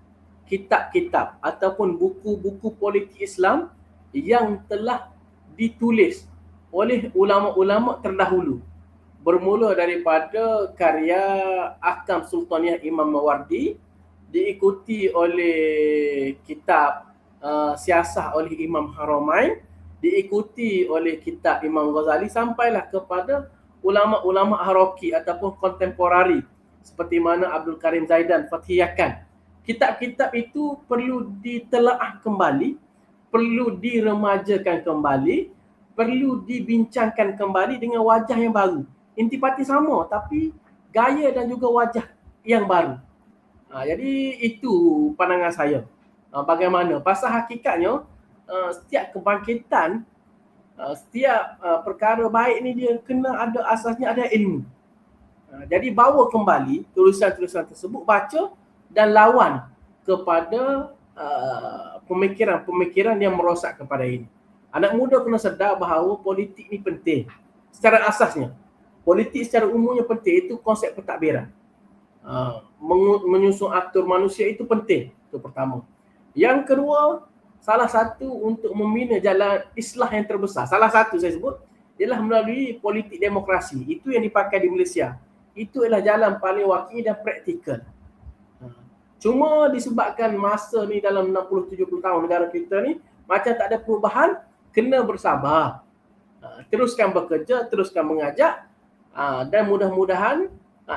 kitab-kitab ataupun buku-buku politik Islam yang telah ditulis oleh ulama-ulama terdahulu, bermula daripada karya Ahkam Sultaniyah Imam Mawardi, diikuti oleh kitab Siasah oleh Imam Haramain, diikuti oleh kitab Imam Ghazali, sampailah kepada ulama-ulama Haraki ataupun kontemporari seperti mana Abdul Karim Zaidan, Fathi Yakan. Kitab-kitab itu perlu ditelaah kembali, perlu diremajakan kembali, perlu dibincangkan kembali dengan wajah yang baru. Intipati sama tapi gaya dan juga wajah yang baru. Jadi itu pandangan saya. Bagaimana? Pasal hakikatnya setiap kebangkitan, setiap perkara baik ni dia kena ada asasnya, ada ilmu. Jadi bawa kembali tulisan-tulisan tersebut, baca dan lawan kepada pemikiran-pemikiran yang merosak kepada ini. Anak muda kena sedar bahawa politik ni penting. Secara asasnya, politik secara umumnya penting, itu konsep pentadbiran. Menyusun atur manusia itu penting, itu pertama. Yang kedua, salah satu untuk membina jalan islah yang terbesar, salah satu saya sebut, ialah melalui politik demokrasi. Itu yang dipakai di Malaysia. Itu adalah jalan paling wakil dan praktikal. Cuma disebabkan masa ni dalam 60-70 tahun negara kita ni macam tak ada perubahan, kena bersabar. Teruskan bekerja, teruskan mengajak, dan mudah-mudahan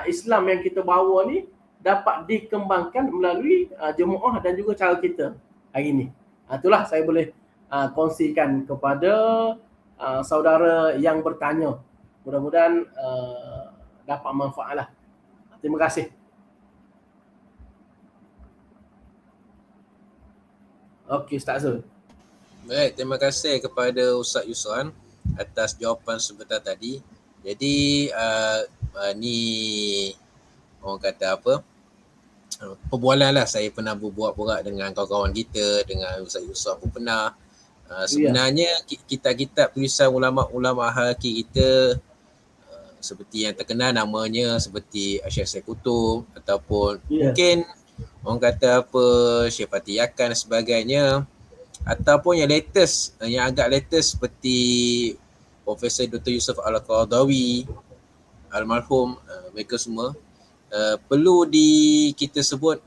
Islam yang kita bawa ni dapat dikembangkan melalui jemaah dan juga cara kita hari ini. Itulah saya boleh kongsikan kepada saudara yang bertanya. Mudah-mudahan dapat manfaat lah. Terima kasih. Okey, Ustaz Zul. Baik, terima kasih kepada Ustaz Yusran atas jawapan sebentar tadi. Jadi ni orang kata apa, perbualan lah, saya pernah berbuat-buat dengan kawan-kawan kita, dengan Ustaz Yusran pun pernah. Sebenarnya kitab-kitab tulisan ulama-ulama Haraki kita seperti yang terkenal namanya seperti Syekh Said Qutb ataupun mungkin orang kata apa Syekh Fathi Yakan dan sebagainya, ataupun yang latest, yang agak latest seperti Profesor Dr. Yusuf Al-Qaradawi almarhum, mereka semua perlu kita sebut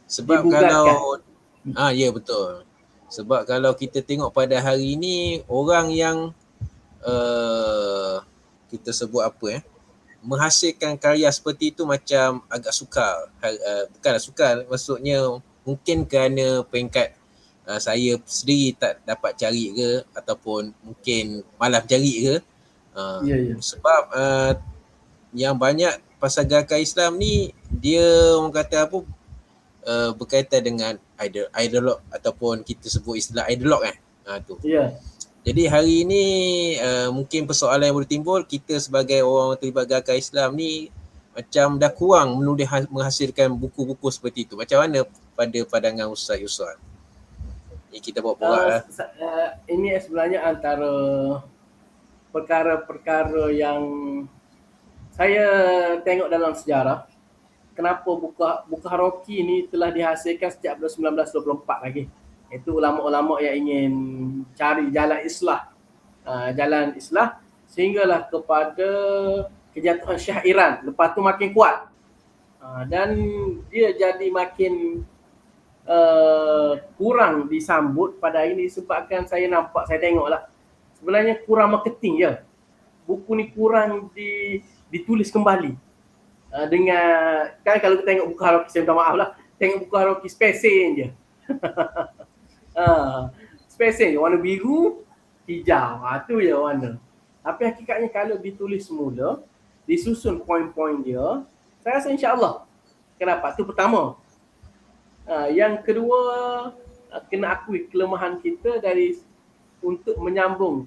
sebab kalau ya betul, sebab kalau kita tengok pada hari ini orang yang kita sebut apa menghasilkan karya seperti itu macam agak sukar, bukanlah sukar, maksudnya mungkin kerana peringkat saya sendiri tak dapat cari ke, ataupun mungkin malas cari ke, sebab yang banyak pasal gerakan Islam ni dia orang kata apa berkaitan dengan ideolog ataupun kita sebut istilah ideolog tu. Jadi hari ini mungkin persoalan yang boleh timbul, kita sebagai orang terlibat gerakan Islam ni macam dah kurang menulis menghasilkan buku-buku seperti itu. Macam mana pada pandangan Ustaz Yusran? Ini kita bawa-bawa lah. Ini sebenarnya antara perkara-perkara yang saya tengok dalam sejarah. Kenapa buku Haraki ni telah dihasilkan sejak 1924 lagi. Itu ulama-ulama yang ingin cari jalan islah sehinggalah kepada kejatuhan Shah Iran. Lepas tu makin kuat. Dan dia jadi makin kurang disambut pada hari ini, sebabkan saya tengoklah sebenarnya kurang marketing je. Buku ni kurang ditulis kembali. Dengan kan kalau kita tengok buku Haruki, saya minta maaf lah, tengok buku Haruki spesen je. Spesen je, warna biru, hijau, tu je warna. Tapi hakikatnya kalau ditulis semula, disusun poin-poin dia, saya rasa insya-Allah akan dapat. Tu pertama. Yang kedua, kena akui kelemahan kita untuk menyambung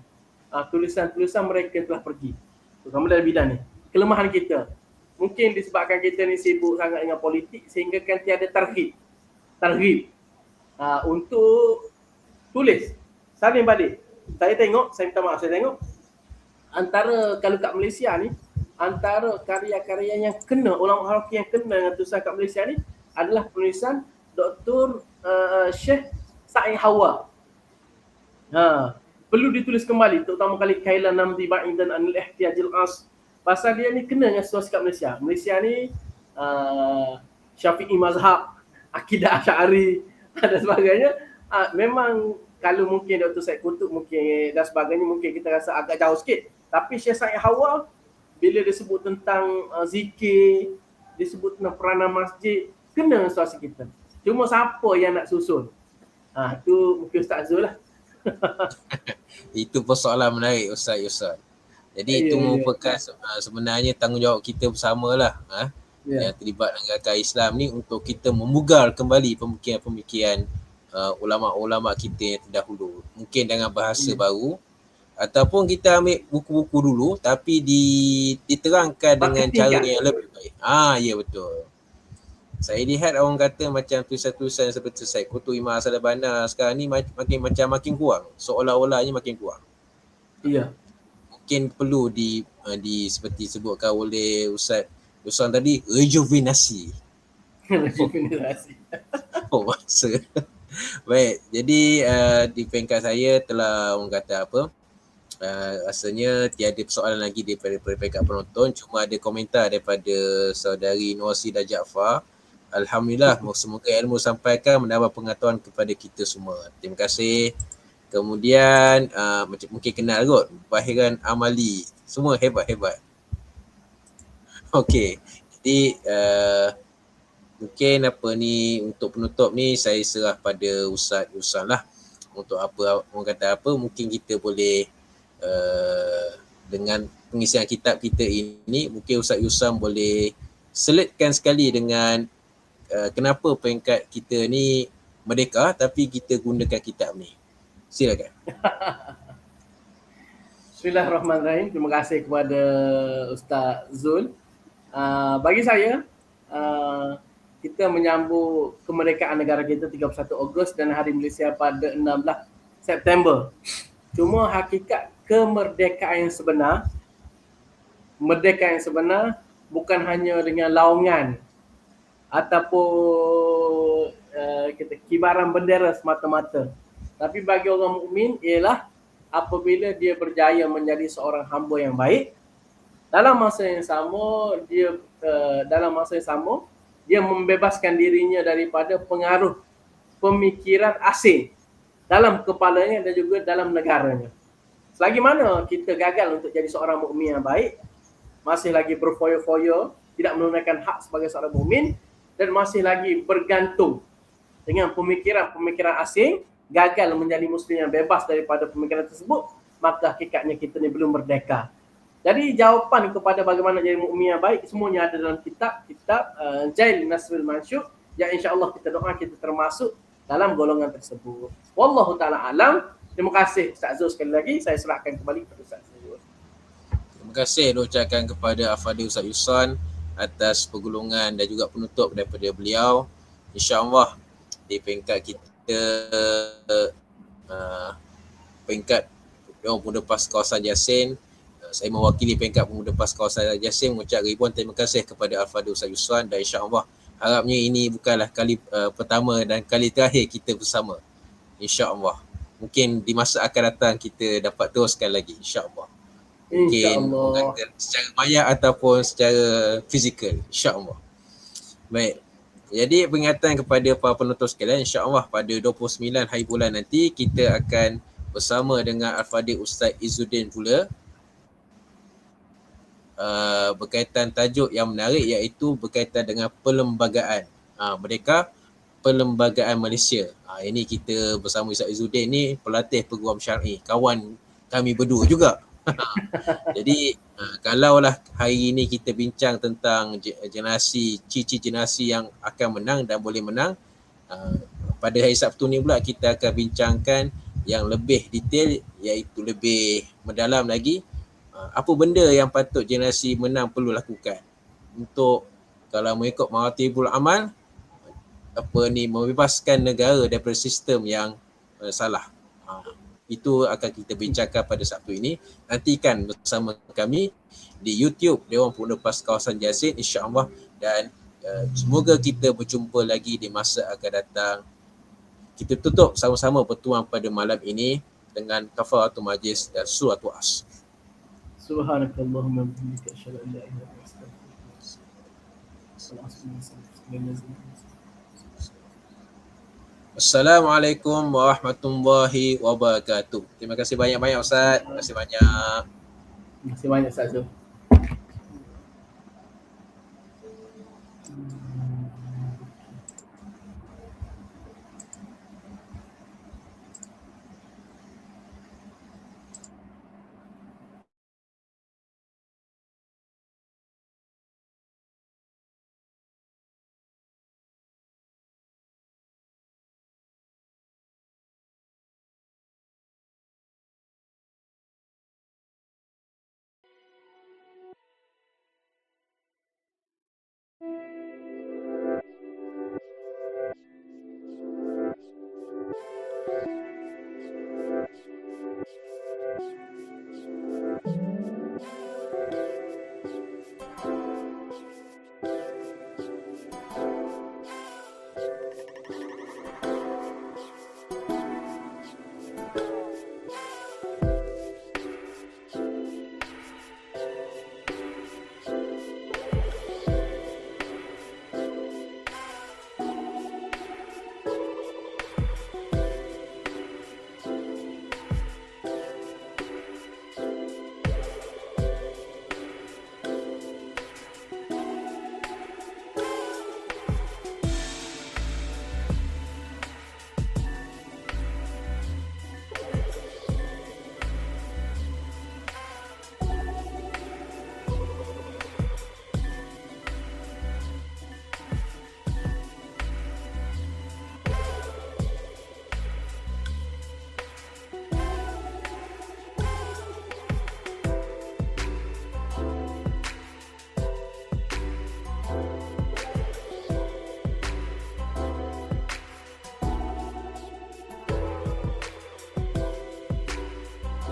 tulisan-tulisan mereka yang telah pergi, terutama dalam bidang ni. Kelemahan kita mungkin disebabkan kita ni sibuk sangat dengan politik sehingga kan tiada targhib untuk tulis. Saling balik. Saya minta maaf, saya tengok antara kalau kat Malaysia ni, antara karya-karya yang kena, ulama Haruki yang kena dengan tulisan kat Malaysia ni adalah penulisan Dr. Syekh Sa'id Hawa. Perlu ditulis kembali, terutama kali Kailan Namdi Ba'idan Anil Ihtiyajil As. Pasal dia ni kena dengan situasi kat Malaysia. Malaysia ni Syafi'i mazhab, akidah Asy'ari dan sebagainya. Memang kalau mungkin Dr. Said Kutub mungkin dan sebagainya mungkin kita rasa agak jauh sikit. Tapi Syekh Sa'id Hawa bila disebut tentang zikir, disebut tentang peranan masjid, kena dengan situasi kita. Cuma siapa yang nak susun? Tu mungkin Ustaz Zul lah. Itu persoalan menarik Ustaz Yusof. Jadi itu merupakan sebenarnya tanggungjawab kita bersama lah, yang terlibat dengan gerakan Islam ni, untuk kita memugar kembali pemikiran-pemikiran ulama-ulama kita yang terdahulu. Mungkin dengan bahasa baru, ataupun kita ambil buku-buku dulu tapi diterangkan dengan cara yang lebih baik. Ya betul. Saya lihat orang kata macam tulisan-tulisan seperti Said Kutub, Imam Hassan Al-Banna sekarang ni makin kurang. Seolah-olahnya makin kurang. Ya. Mungkin perlu seperti sebutkan oleh Ustaz Yusof tadi, rejuvenasi. Rejuvenasi. Masa. Baik, jadi di peringkat saya telah orang kata apa, rasanya tiada persoalan lagi daripada peringkat penonton. Cuma ada komentar daripada saudari Nursida Jaafar. Alhamdulillah, semoga ilmu sampaikan menambah pengetahuan kepada kita semua. Terima kasih. Kemudian macam mungkin kenal kot, Bahiran Amali. Semua hebat-hebat. Okey. Jadi mungkin untuk penutup ni saya serah pada Ustaz Yusof lah. Untuk apa orang kata apa, mungkin kita boleh dengan pengisian kitab kita ini, mungkin Ustaz Yusof boleh selitkan sekali dengan kenapa peringkat kita ni merdeka tapi kita gunakan kitab ni. Silakan. Bismillahirrahmanirrahim. Terima kasih kepada Ustaz Zul. Bagi saya, kita menyambut kemerdekaan negara kita 31 Ogos dan Hari Malaysia pada 16 September. Cuma hakikat kemerdekaan yang sebenar, bukan hanya dengan laungan ataupun kibaran bendera semata-mata. Tapi bagi orang mukmin ialah apabila dia berjaya menjadi seorang hamba yang baik, dalam masa yang sama dia membebaskan dirinya daripada pengaruh pemikiran asing dalam kepalanya dan juga dalam negaranya. Selagi mana kita gagal untuk jadi seorang mukmin yang baik, masih lagi berfoya-foya, tidak menunaikan hak sebagai seorang mukmin, dan masih lagi bergantung dengan pemikiran-pemikiran asing, gagal menjadi muslim yang bebas daripada pemikiran tersebut, maka hakikatnya kita ni belum merdeka. Jadi jawapan kepada bagaimana jadi mukmin yang baik semuanya ada dalam kitab Jail Nasrul Mansyur, yang insya-Allah kita doa kita termasuk dalam golongan tersebut. Wallahu taala alam. Terima kasih Ustaz Zul sekali lagi. Saya serahkan kembali kepada Ustaz Zul. Terima kasih diucapkan kepada Al-Fadhil Ustaz Yusof atas pergulungan dan juga penutup daripada beliau. InsyaAllah di peringkat kita peringkat Pemuda PAS Kawasan Jasin, saya mewakili peringkat Pemuda PAS Kawasan Jasin mengucap ribuan terima kasih kepada Al-Fadhil Ustaz Yusof, dan insyaAllah harapnya ini bukanlah kali pertama dan kali terakhir kita bersama. InsyaAllah mungkin di masa akan datang kita dapat teruskan lagi, insyaAllah. Mungkin secara maya ataupun secara fizikal, insyaAllah. Baik, jadi peringatan kepada para penonton sekalian, insyaAllah pada 29 hari bulan nanti kita akan bersama dengan Al-Fadhil Ustaz Izzuddin pula, berkaitan tajuk yang menarik iaitu berkaitan dengan perlembagaan. Mereka Perlembagaan Malaysia. Ini kita bersama Ustaz Izzuddin ni pelatih peguam syar'i, kawan kami berdua juga. Jadi kalaulah hari ini kita bincang tentang generasi, ciri-ciri generasi yang akan menang dan boleh menang, pada hari Sabtu ni pula kita akan bincangkan yang lebih detail, iaitu lebih mendalam lagi, apa benda yang patut generasi menang perlu lakukan untuk, kalau mengikut maratibul amal, membebaskan negara daripada sistem yang salah. Itu akan kita bincangkan pada Sabtu ini. Nantikan bersama kami di YouTube Dewan Penlepas Kawasan Jasin, insya-Allah, dan semoga kita berjumpa lagi di masa akan datang. Kita tutup sama-sama pertemuan pada malam ini dengan kafaratul majlis dan suratul Asr. Subhanakallahumma wa bihamdika asyhadu an la ilaha illa anta. Assalamualaikum warahmatullahi wabarakatuh. Terima kasih banyak-banyak Ustaz. Terima kasih banyak. Terima kasih banyak Ustaz.